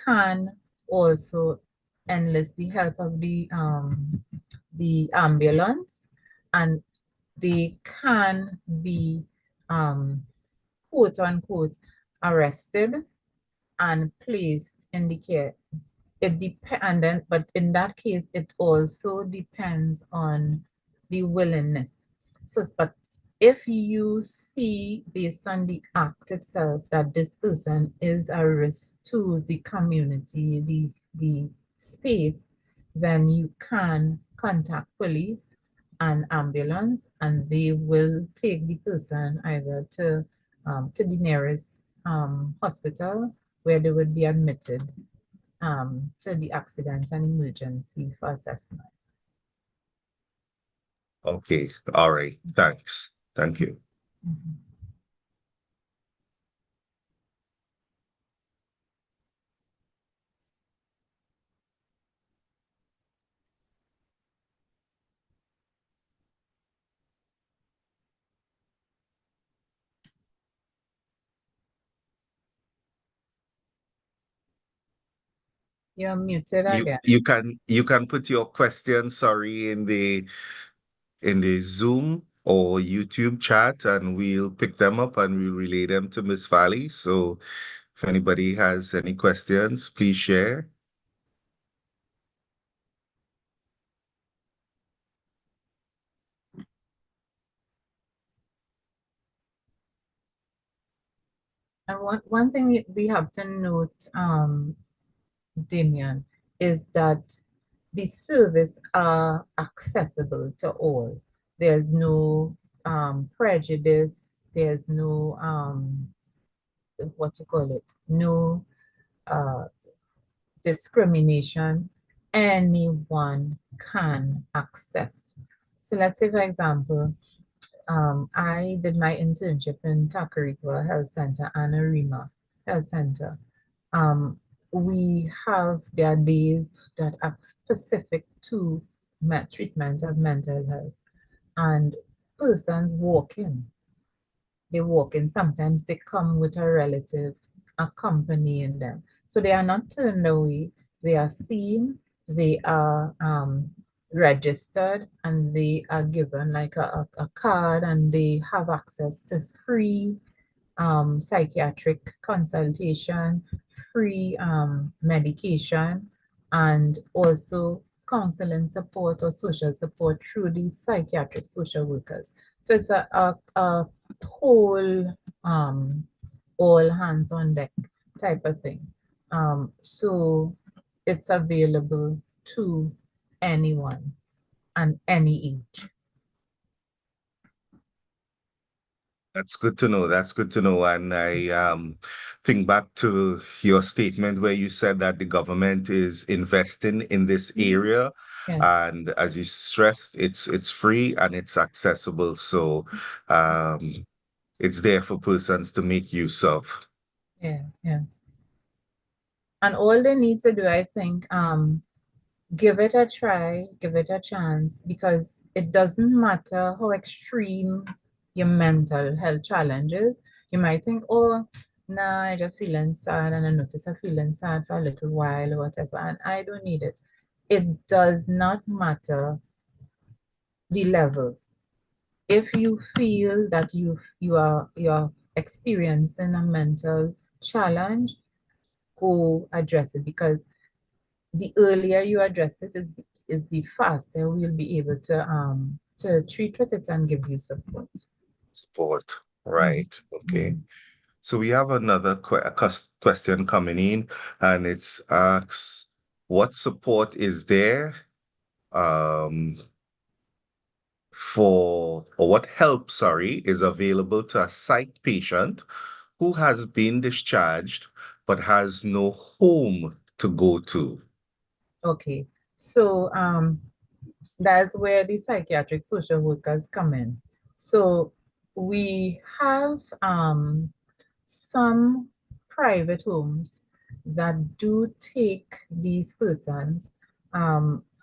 can also enlist the help of the ambulance, and they can be quote unquote arrested and placed in the care. And then, but in that case, it also depends on the willingness. So, but if you see based on the act itself that this person is a risk to the community, the space, then you can contact police and ambulance, and they will take the person either to the nearest hospital where they would be admitted to the accident and emergency for assessment. Okay. All right. Thanks. Thank you. Mhm. You're muted You again. you can put your question, sorry, in the Zoom or YouTube chat, and we'll pick them up and we'll relay them to Miss Valley. So if anybody has any questions, please share. And one thing we have to note, Damien, is that the service are accessible to all. There's no prejudice, there's no what you call it, no uh, discrimination. Anyone can access. So let's say, for example, I did my internship in Tacarigua Health Center and Arima Health Center. Um, we have their days that are specific to treatment of mental health, and persons walk in. They walk in. Sometimes they come with a relative accompanying them. So they are not turned away. They are seen. They are registered, and they are given like a card, and they have access to free psychiatric consultation, free medication, and also counseling support or social support through the psychiatric social workers. So it's a whole all hands on deck type of thing. So it's available to anyone and any age. That's good to know. That's good to know. And I think back to your statement where you said that the government is investing in this Mhm. area. Yes, And as you stressed, it's free and it's accessible. So um, it's there for persons to make use of. yeah, yeah. And all they need to do, I think, give it a try, give it a chance, because it doesn't matter how extreme your mental health challenge is. You might think, oh, nah, I just feeling sad, and I notice I'm feeling sad for a little while or whatever, and I don't need it. It does not matter the level. If you feel that you're experiencing a mental challenge, go address it, because the earlier you address it is the faster we'll be able to treat with it and give you support. Support. Mhm, Right. Okay. mhm. So we have another question coming in, and it's asks, what support is there um, or what help, sorry, is available to a psych patient who has been discharged but has no home to go to? Okay, so that's where the psychiatric social workers come in. So we have some private homes that do take these persons,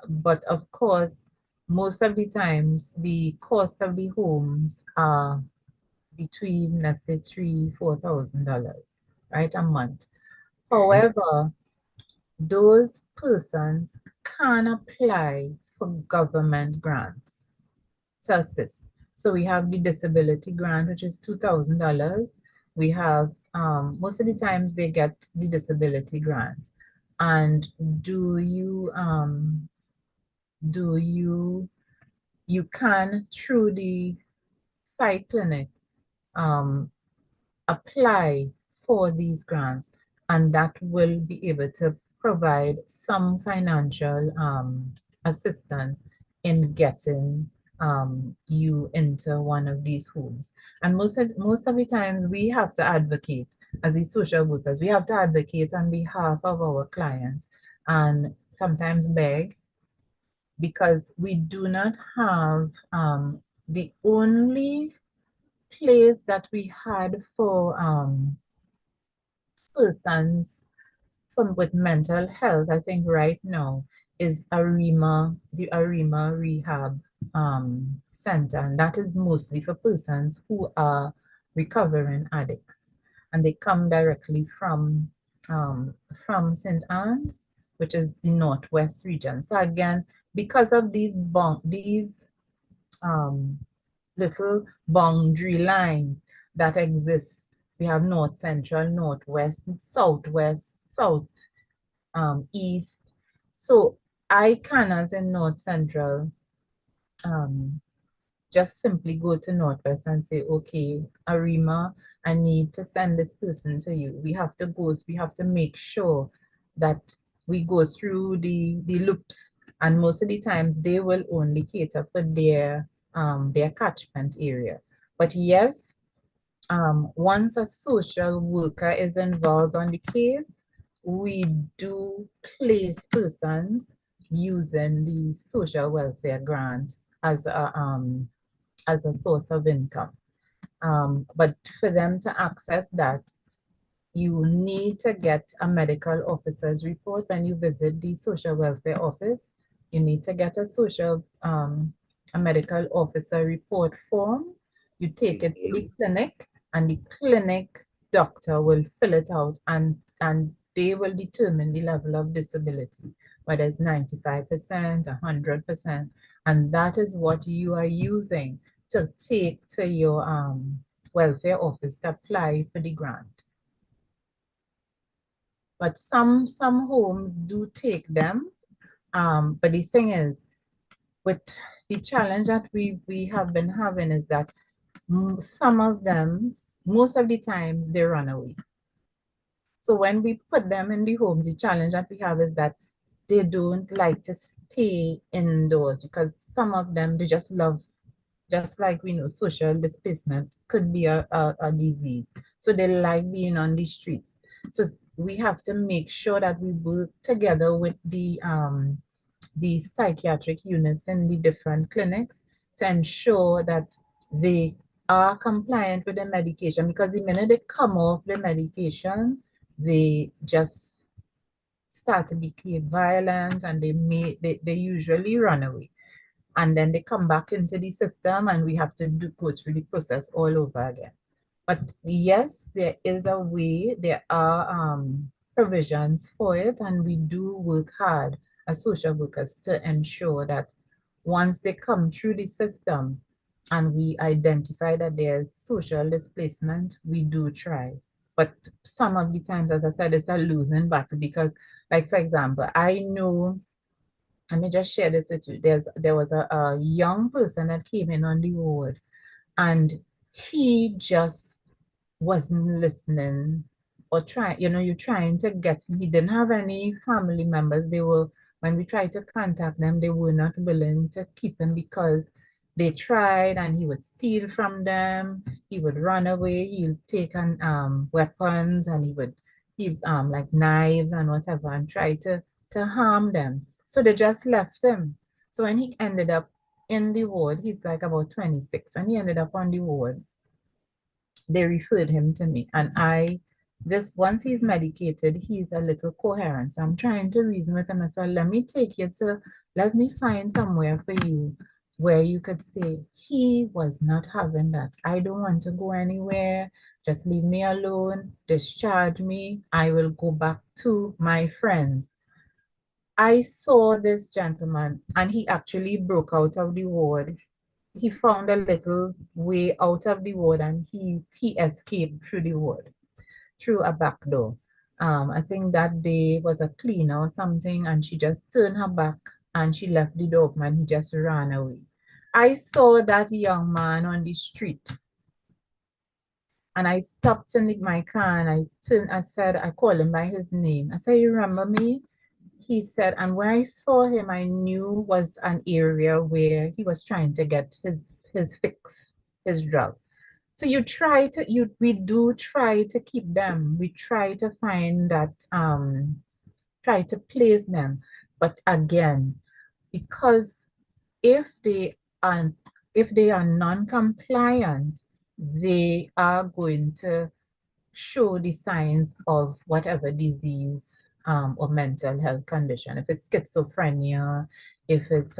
but of course, most of the times the cost of the homes are between, let's say, $3,000-4,000, right, a month. Mhm. However, those persons can apply for government grants to assist. So we have the disability grant, which is $2,000. We have most of the times they get the disability grant. And do you do you can through the site clinic um, apply for these grants, and that will be able to provide some financial assistance in getting you into one of these homes. And most of the times we have to advocate as the social workers, we have to advocate on behalf of our clients and sometimes beg because we do not have the only place that we had for persons from with mental health, I think right now is Arima, the Arima Rehab Center, and that is mostly for persons who are recovering addicts, and they come directly from St. Anne's, which is the Northwest region. So again, because of these um, little boundary lines that exist. We have north central, northwest, southwest, south, east. So I cannot in north central um, just simply go to northwest and say, okay, Arima, I need to send this person to you. We have to make sure that we go through the loops. And most of the times they will only cater for their catchment area. But yes, once a social worker is involved on the case, we do place persons using the social welfare grant as a source of income. But for them to access that, you need to get a medical officer's report when you visit the social welfare office. You need to get a medical officer report form. You take it to the clinic, and the clinic doctor will fill it out, and they will determine the level of disability, whether it's 95%, 100%, and that is what you are using to take to your welfare office to apply for the grant. But some homes do take them. But the thing is, with the challenge that we have been having is that some of them, most of the times, they run away. So when we put them in the homes, the challenge that we have is that they don't like to stay indoors because some of them they just love, just like we know social displacement could be a disease. So they like being on the streets. So we have to make sure that we work together with the psychiatric units in the different clinics to ensure that they are compliant with the medication, because the minute they come off the medication, they just start to become violent, and they usually run away, and then they come back into the system, and we have to go through the process all over again. But yes, there is a way, there are provisions for it, and we do work hard as social workers to ensure that once they come through the system and we identify that there's social displacement, we do try. But some of the times, as I said, it's a losing battle because, like, for example, I know, let me just share this with you. There was a young person that came in on the ward, and he just wasn't listening or trying, you're trying to get him. He didn't have any family members. When we tried to contact them, they were not willing to keep him because they tried, and he would steal from them. He would run away. He'd take weapons, and he like knives and whatever, and try to harm them. So they just left him. So when he ended up in the ward, he's like about 26. When he ended up on the ward, they referred him to me, and this once he's medicated, he's a little coherent. So I'm trying to reason with him as well. Let me find somewhere for you where you could say, he was not having that. I don't want to go anywhere. Just leave me alone, discharge me. I will go back to my friends. I saw this gentleman and he actually broke out of the ward. He found a little way out of the ward and he escaped through the ward, through a back door. I think that day was a cleaner or something, and she just turned her back and she left the door open and he just ran away. I saw that young man on the street and I stopped in my car and I called him by his name. I said, you remember me? He said, and when I saw him, I knew was an area where he was trying to get his fix, his drug. So we do try to keep them. We try to find that, try to place them. But again, because if they are if they are non-compliant, they are going to show the signs of whatever disease or mental health condition. If it's schizophrenia, if it's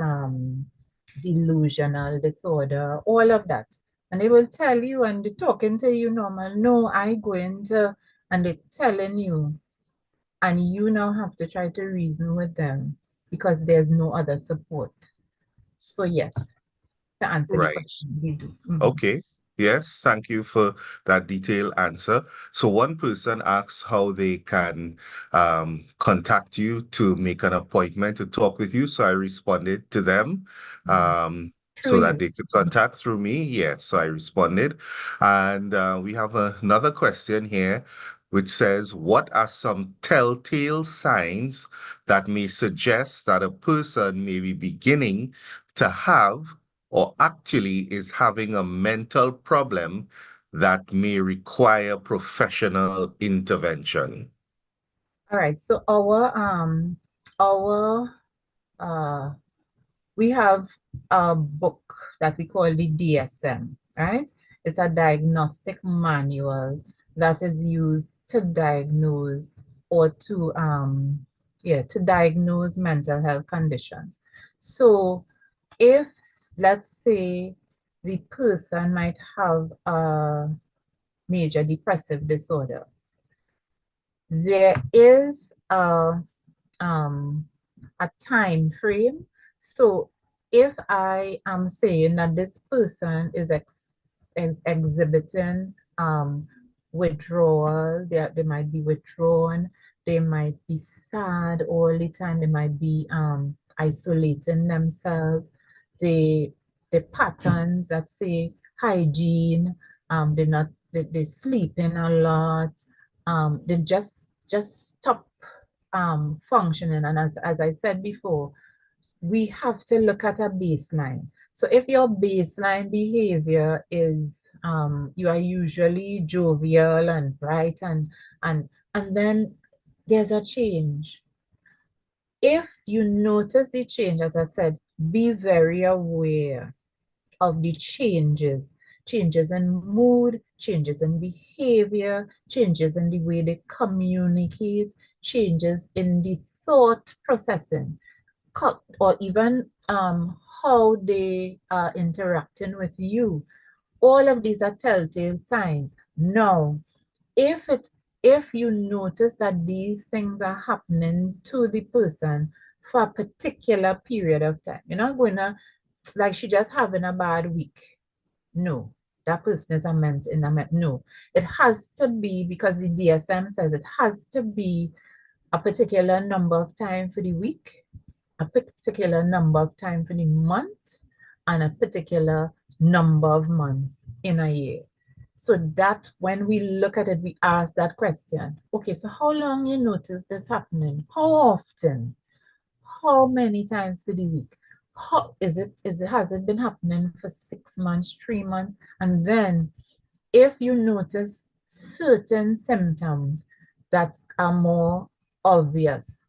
delusional disorder, all of that. And they will tell you and they're talking to you normal, no, I going to, and they're telling you, and you now have to try to reason with them because there's no other support. So yes, to answer the Right. question, we do. Mhm. Okay. Yes, thank you for that detailed answer. So one person asks how they can contact you to make an appointment to talk with you. So I responded to them Through so that you. they could contact through me. Yes, so I responded. And we have another question here, which says, what are some telltale signs that may suggest that a person may be beginning to have or actually is having a mental problem that may require professional intervention? All right. So our uh we have a book that we call the DSM, right? It's a diagnostic manual that is used to diagnose or to diagnose mental health conditions. So if let's say the person might have a major depressive disorder, there is um, a time frame. So if I am saying that this person is exhibiting withdrawal, they might be withdrawn, they might be sad all the time, they might be isolating themselves, the patterns that say hygiene, they're sleeping a lot, they just stop functioning. And as I said before, we have to look at a baseline. So if your baseline behavior is you are usually jovial and bright and then there's a change. If you notice the change, as I said, be very aware of the changes in mood, changes in behavior, changes in the way they communicate, changes in the thought processing, or even how they are interacting with you. All of these are telltale signs. Now, if it if you notice that these things are happening to the person for a particular period of time, you're not going to, like, she just having a bad week. No, that person is a no. It has to be, because the DSM says it has to be a particular number of time for the week, a particular number of time for the month, and a particular number of months in a year. So that when we look at it, we ask that question. Okay, so how long you notice this happening? How often? How many times for the week? How has it been happening for 6 months, 3 months? And then if you notice certain symptoms that are more obvious,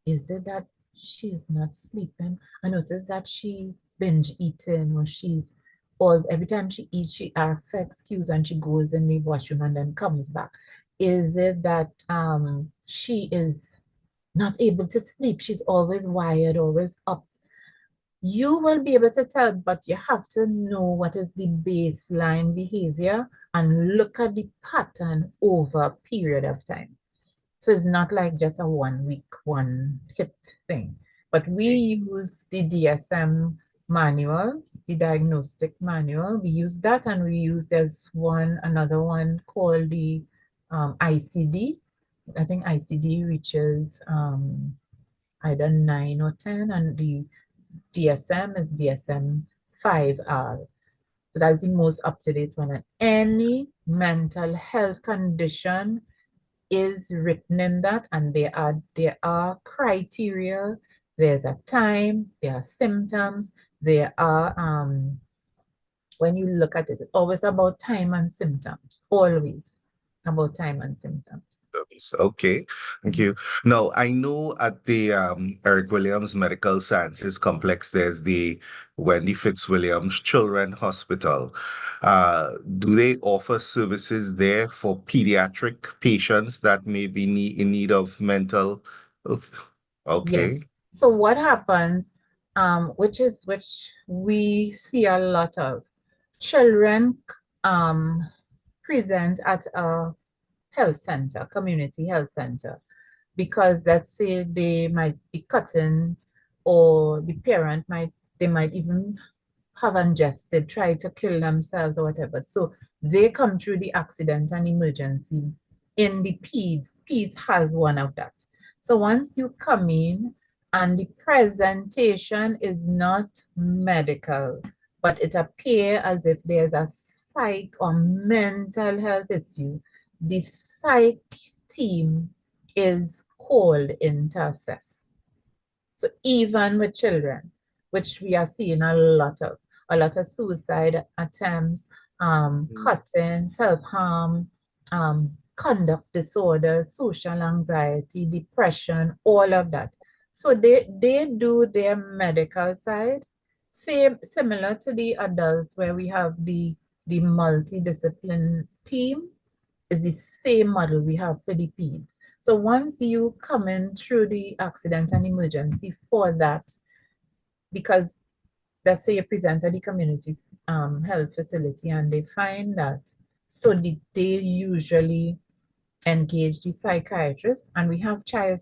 is it that she's not sleeping? I notice that she binge eating, or every time she eats, she asks for excuse and she goes in the washroom and then comes back. Is it that she is not able to sleep? She's always wired, always up. You will be able to tell, but you have to know what is the baseline behavior and look at the pattern over a period of time. So it's not like just a 1 week, one hit thing. But we use the DSM manual, the diagnostic manual. We use that, and we use another one called the ICD. I think ICD reaches either 9 or 10, and the DSM is DSM 5R. So that's the most up to date one. And any mental health condition is written in that, and there are criteria. There's a time, there are symptoms, there are when you look at it, it's always about time and symptoms, always about time and symptoms. Okay, thank you. Now, I know at the Eric Williams Medical Sciences Complex, there's the Wendy Fitzwilliams Children Hospital. Do they offer services there for pediatric patients that may be in need of mental health? Yes. Okay, So what happens, which we see a lot of children present at a health center, community health center, because let's say they might be cutting, or the parent might they might even have ingested, try to kill themselves or whatever. So they come through the accident and emergency in the PEDS. PEDS has one of that. So once you come in and the presentation is not medical, but it appears as if there's a psych or mental health issue, the psych team is called in to assess. So even with children, which we are seeing a lot of suicide attempts, cutting, self-harm, conduct disorders, social anxiety, depression, all of that. So they do their medical side, similar to the adults where we have the multidiscipline team, is the same model we have for the peds. So once you come in through the accident and emergency for that, because let's say you present at the community health facility and they find that, so they usually engage the psychiatrist, and we have child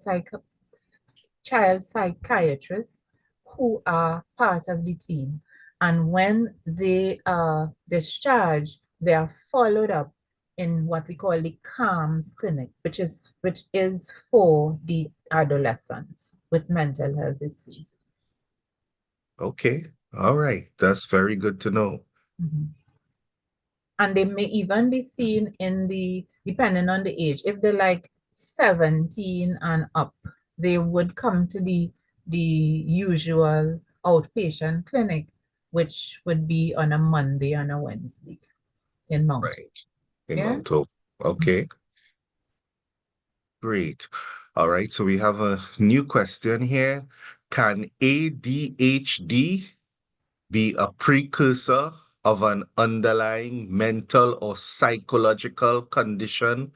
psychiatrists who are part of the team. And when they are discharged, they are followed up in what we call the CALMS clinic, which is for the adolescents with mental health issues. okay, all right. That's very good to know. Mhm. And they may even be seen depending on the age. If they're like 17 and up, they would come to the usual outpatient clinic, which would be on a Monday and a Wednesday in Mount Hope. Right. In Yeah. Mount Hope. Okay, great. All right, so we have a new question here. Can ADHD be a precursor of an underlying mental or psychological condition,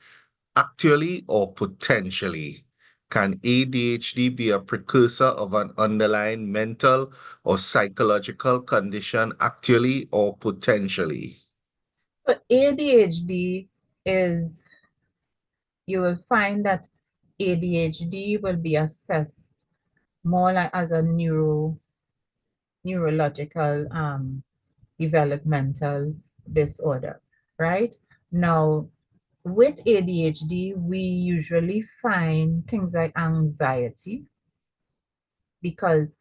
actually or potentially? Can ADHD be a precursor of an underlying mental or psychological condition, actually or potentially? So ADHD is, you will find that ADHD will be assessed more like as a neurological developmental disorder, right? Now, with ADHD, we usually find things like anxiety because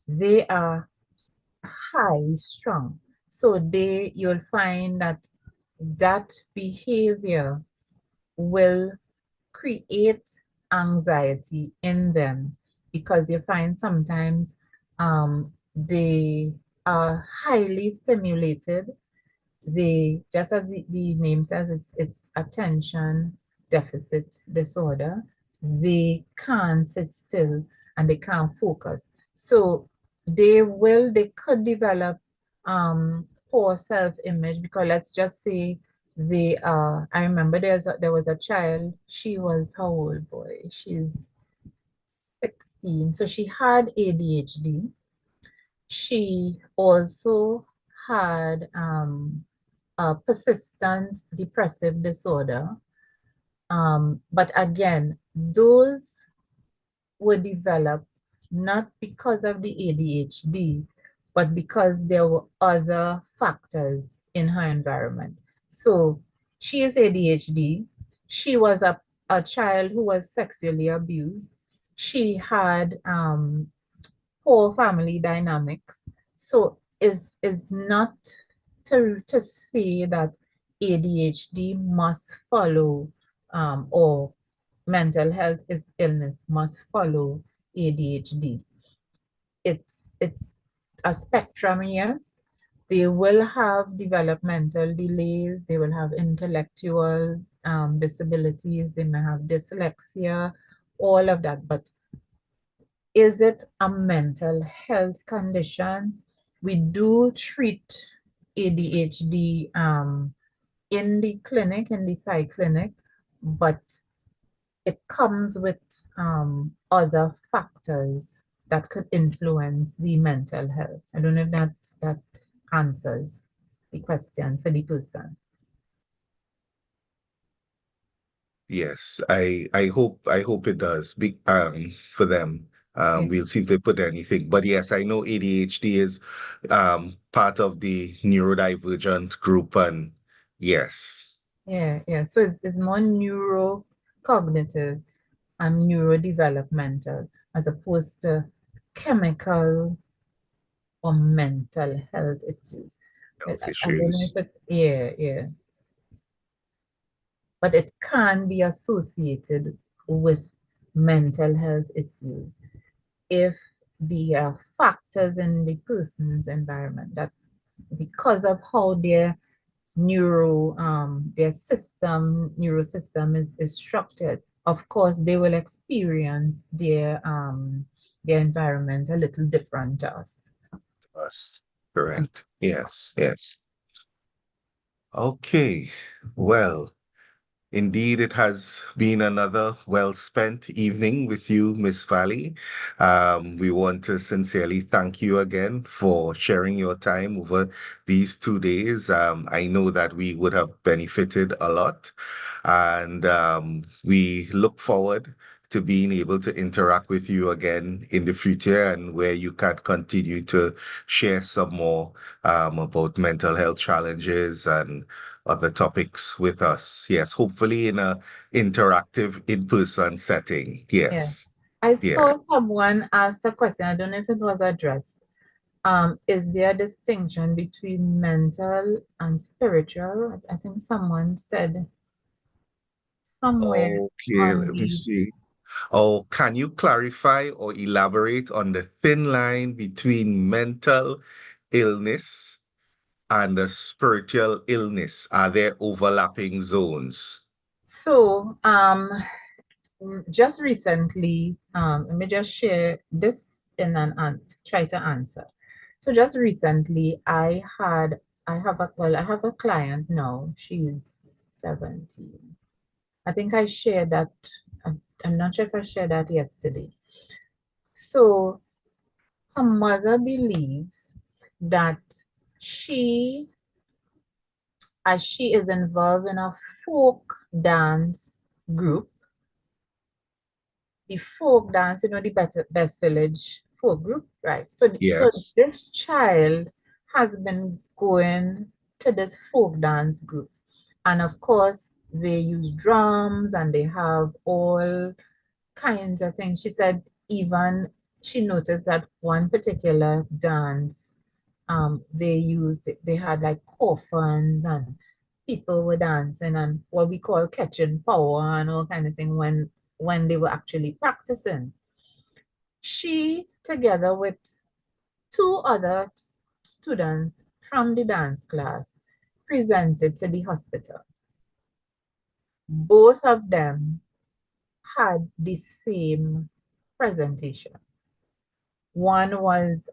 they are highly strung. So you'll find that behavior will create anxiety in them, because you find sometimes they are highly stimulated. They, just as the name says, it's attention deficit disorder. They can't sit still and they can't focus. So they could develop poor self-image, because let's just say I remember there was a child. She was, how old, boy? She's 16. So she had ADHD, She also had a persistent depressive disorder. But again, those were developed not because of the ADHD, but because there were other factors in her environment. So she is ADHD. She was a child who was sexually abused. She had poor family dynamics. So is not to say that ADHD must follow or mental health is illness must follow ADHD. It's a spectrum, yes. They will have developmental delays, they will have intellectual disabilities, they may have dyslexia, all of that. But is it a mental health condition? We do treat ADHD in the clinic, in the psych clinic, but it comes with other factors that could influence the mental health. I don't know if that answers the question for the person. Yes, I hope it does. For them. Yeah, We'll see if they put anything. But yes, I know ADHD is part of the neurodivergent group, and yes, yeah. So it's more neurocognitive and neurodevelopmental as opposed to chemical or mental health issues. health I don't know issues. if it, yeah. But it can be associated with mental health issues if the factors in the person's environment that because of how their neurosystem is structured, of course they will experience their environment a little different to us. Us. Correct. Yes, yes. Okay. Well, indeed, it has been another well spent evening with you, Miss Valley. We want to sincerely thank you again for sharing your time over these 2 days. I know that we would have benefited a lot, and we look forward to being able to interact with you again in the future and where you can continue to share some more about mental health challenges and other topics with us. Yes, hopefully in a interactive in-person setting. Yeah. Yes. I Yeah. saw someone asked a question. I don't know if it was addressed. Is there a distinction between mental and spiritual? I think someone said somewhere Okay, on let me the see. Oh, can you clarify or elaborate on the thin line between mental illness and a spiritual illness? Are there overlapping zones? so just recently, let me just share this in an try to answer. So just recently, I have a client now. She's 17. I think I shared that. I'm not sure if I shared that yesterday. So her mother believes that she, as she is involved in a folk dance group, the folk dance, the Best Village folk group, right? So Yes. this child has been going to this folk dance group, and of course they use drums and they have all kinds of things. She said even she noticed that one particular dance, they had like coffins and people were dancing and what we call catching power and all kind of thing when they were actually practicing. She, together with two other students from the dance class, presented to the hospital. Both of them had the same presentation. One was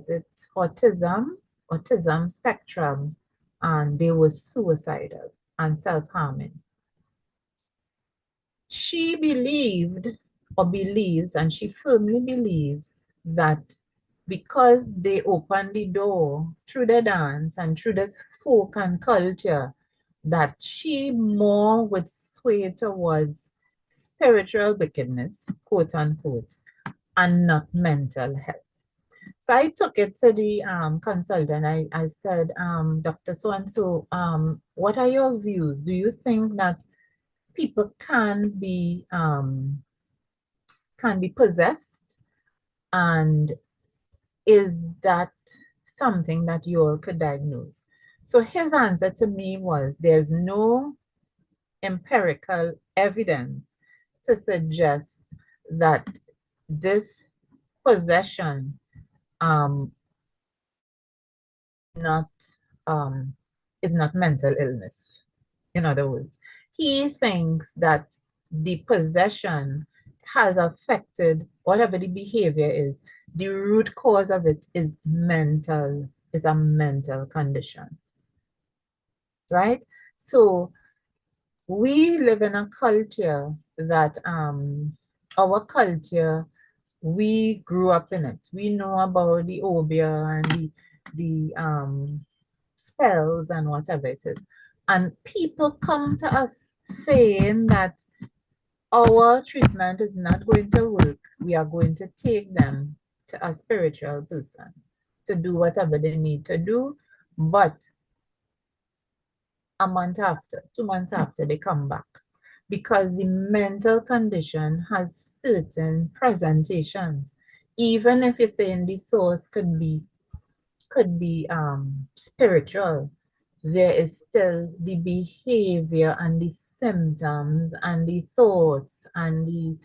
it autism spectrum, and they were suicidal and self-harming. She believed or believes, and she firmly believes that because they opened the door through the dance and through this folk and culture, that she more would sway towards spiritual wickedness, quote unquote, and not mental health. So I took it to the consultant. I said, Dr. So and so, what are your views? Do you think that people can be possessed, and is that something that you all could diagnose? So his answer to me was, there's no empirical evidence to suggest that this possession um, not um, is not mental illness. In other words, he thinks that the possession has affected whatever the behavior is. The root cause of it is a mental condition, right? So we live in a culture that our culture, we grew up in it. We know about the obia and the spells and whatever it is. And people come to us saying that our treatment is not going to work. We are going to take them to a spiritual person to do whatever they need to do. But a month after, 2 months after, they come back because the mental condition has certain presentations. Even if you're saying the source could be spiritual, there is still the behavior and the symptoms and the thoughts and the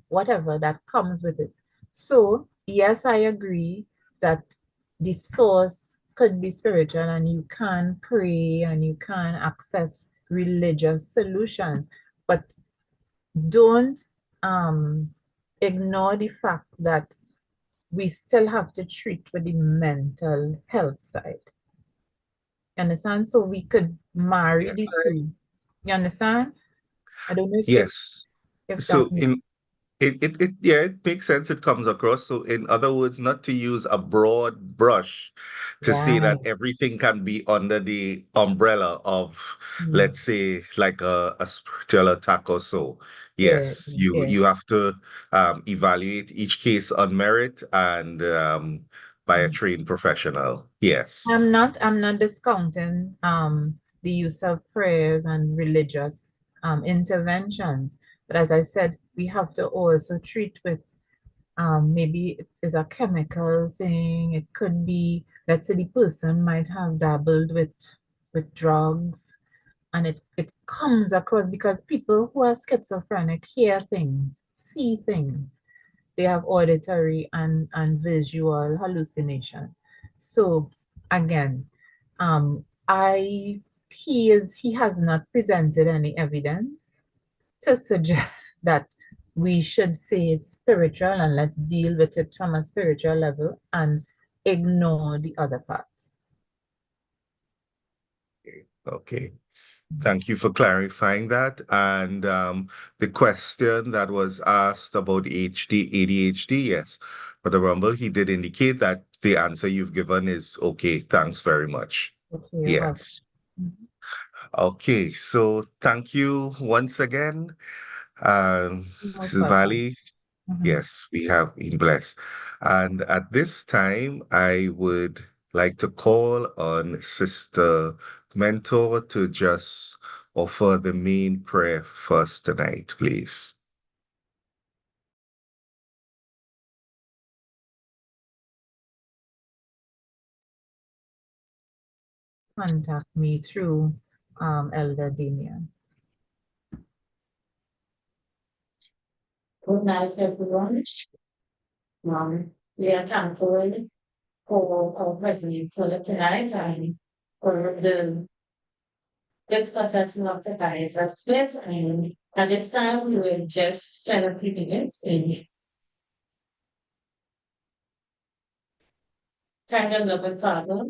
whatever that comes with it. So yes, I agree that the source could be spiritual and you can pray and you can access religious solutions, but don't um ignore the fact that we still have to treat with the mental health side. You understand? So we could marry Yes. the two. You understand? I don't know Yes. if that So makes it yeah, it makes sense. It comes across. So in other words, not to use a broad brush to say that right. everything can be under the umbrella of, Mm. let's say, like a spiritual attack or so. Yeah, Yes, you yeah. you have to evaluate each case on merit and by a Mm. trained professional. Yes. I'm not discounting the use of prayers and religious interventions, but as I said, we have to also treat with maybe it is a chemical thing. It could be, let's say the person might have dabbled with drugs, and it comes across because people who are schizophrenic hear things, see things. They have auditory and visual hallucinations. So again, he has not presented any evidence to suggest that we should say it's spiritual and let's deal with it from a spiritual level and ignore the other part. Okay. Thank you for clarifying that. And the question that was asked about ADHD, yes. But Rumble, he did indicate that the answer you've given is okay. Thanks very much. Okay, you're welcome. Yes. Mhm. Okay, so thank you once again, You're most Mrs. welcome. Valley. Mhm. Yes, we have been blessed. And at this time, I would like to call on Sister Mentor to just offer the main prayer first tonight, please. Contact me through Elder Damien. Good night, everyone. We are thankful for our presence tonight and for the discussion of the guide respect. And at this time, we will just spend a few minutes in kind of loving Father.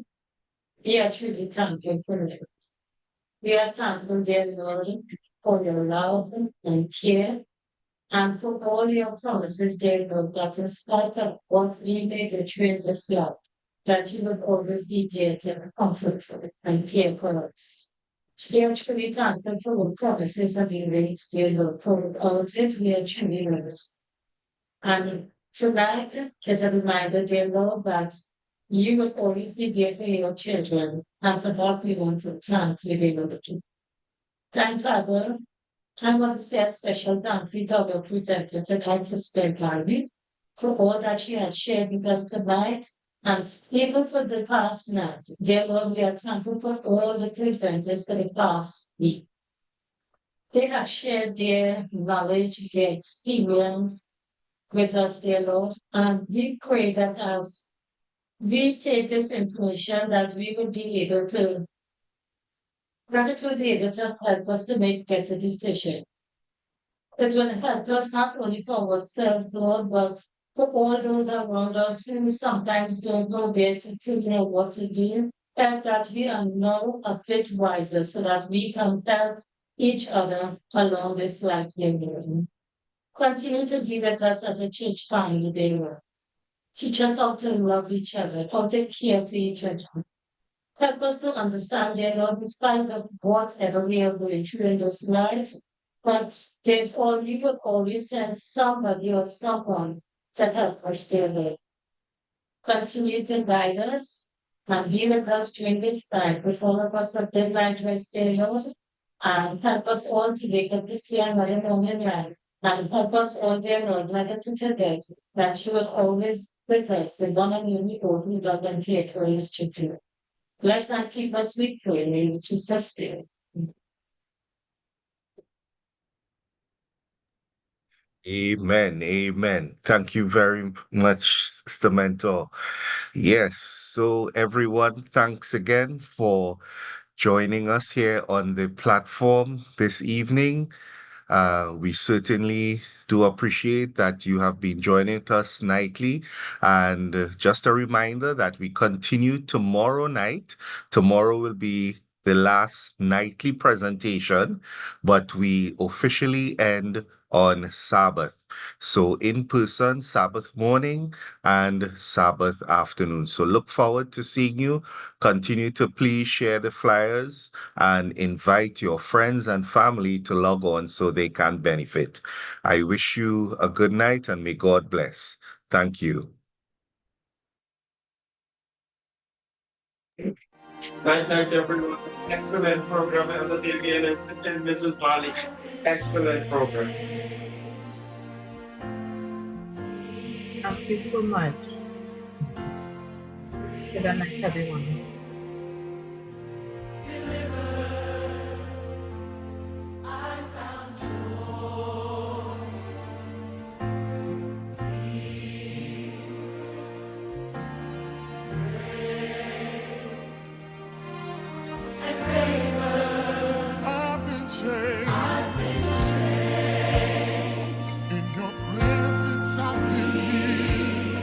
We are truly thankful for you. We are thankful, dear Lord, for your love and care and for all your promises, dear Lord, that in spite of what we may go through in this life, that you will always be there to comfort and care for us. Dear, truly thankful for all promises of your grace, dear Lord, for all that we are truly yours. And tonight is a reminder, dear Lord, that you will always be there for your children, and for that we want to thank you, dear Lord. Kind Father, I want to say a special thank you to our presenter tonight, Sister Carmen, for all that she has shared with us tonight, and even for the past night. Dear Lord, we are thankful for all the presenters for the past week. They have shared their knowledge, their experience with us, dear Lord, and we pray that as we take this information, that we will be able to, that it will be able to help us to make better decisions. It will help us not only for ourselves, Lord, but for all those around us who sometimes don't know where to know what to do. Help that we are now a bit wiser so that we can help each other along this life journey. Continue to be with us as a church family, dear Lord. Teach us how to love each other, how to care for each other. Help us to understand, dear Lord, in spite of whatever we are going through in this life, but there's all you would always send somebody or someone to help us, dear Lord. Continue to guide us and be with us during this time. With all of us at midnight rest, dear Lord, and help us all to wake up this year another morning life. And help us all, dear Lord, never to forget that you will always with us, the one and only God who loved and cared for us to do. Bless and keep us, we pray, in Jesus' name. Amen. Amen. Thank you very much, Sister Mentor. Yes. So, everyone, thanks again for joining us here on the platform this evening. We certainly do appreciate that you have been joining us nightly. And just a reminder that we continue tomorrow night. Tomorrow will be the last nightly presentation, but we officially end on Sabbath. So in person, Sabbath morning and Sabbath afternoon. So look forward to seeing you. Continue to please share the flyers and invite your friends and family to log on so they can benefit. I wish you a good night and may God bless. Thank you. Night, night, everyone. Excellent program, Elder Davian and Mrs. Malik. Excellent program. Thank you so much. Good night, everyone. I've been saved. In your presence I've been healed.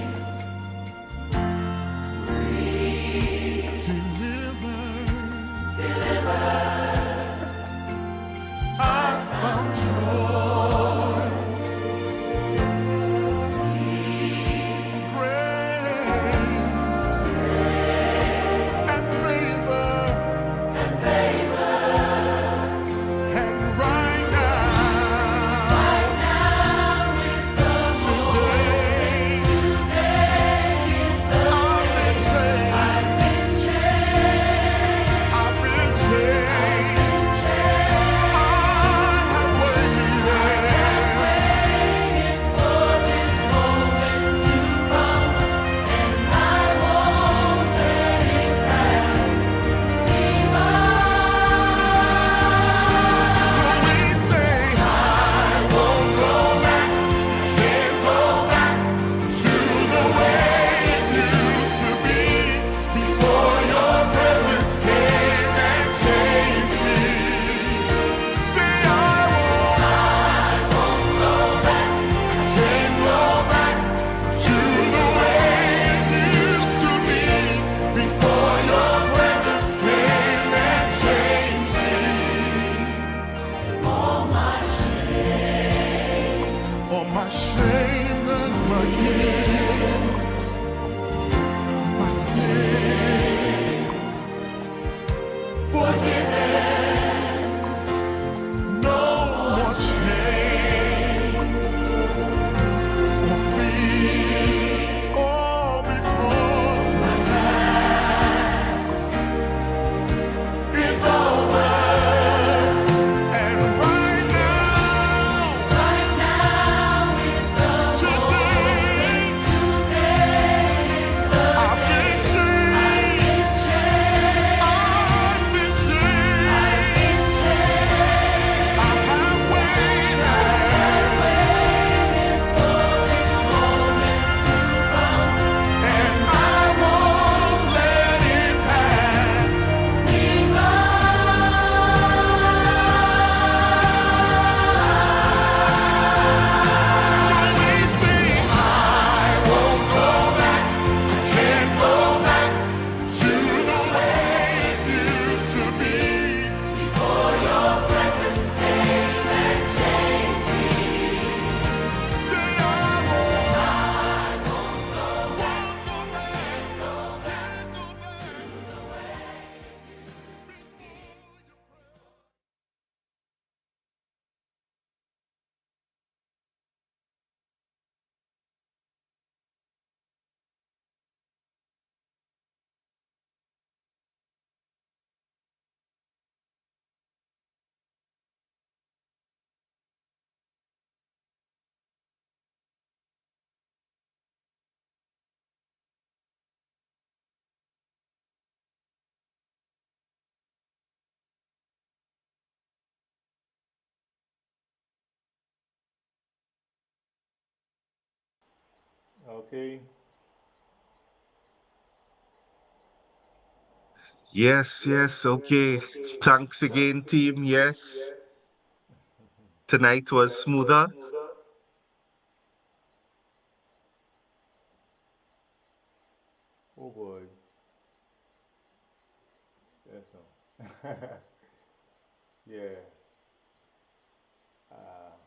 my shame and my guilt, my sin, forgiven, no more chains or fear, all because my past is over. And right now today, I've been changed. I've been changed. I have waited for this moment to come, and I won't let it pass me by. So we say, I won't go back. I can't go back to the way it used to be. Before your presence came and changed me. Say I won't go back, can't go back. Okay. Yes, yes, okay. Thanks again, team. Yes, tonight was smoother. Oh boy. That's all. Yeah.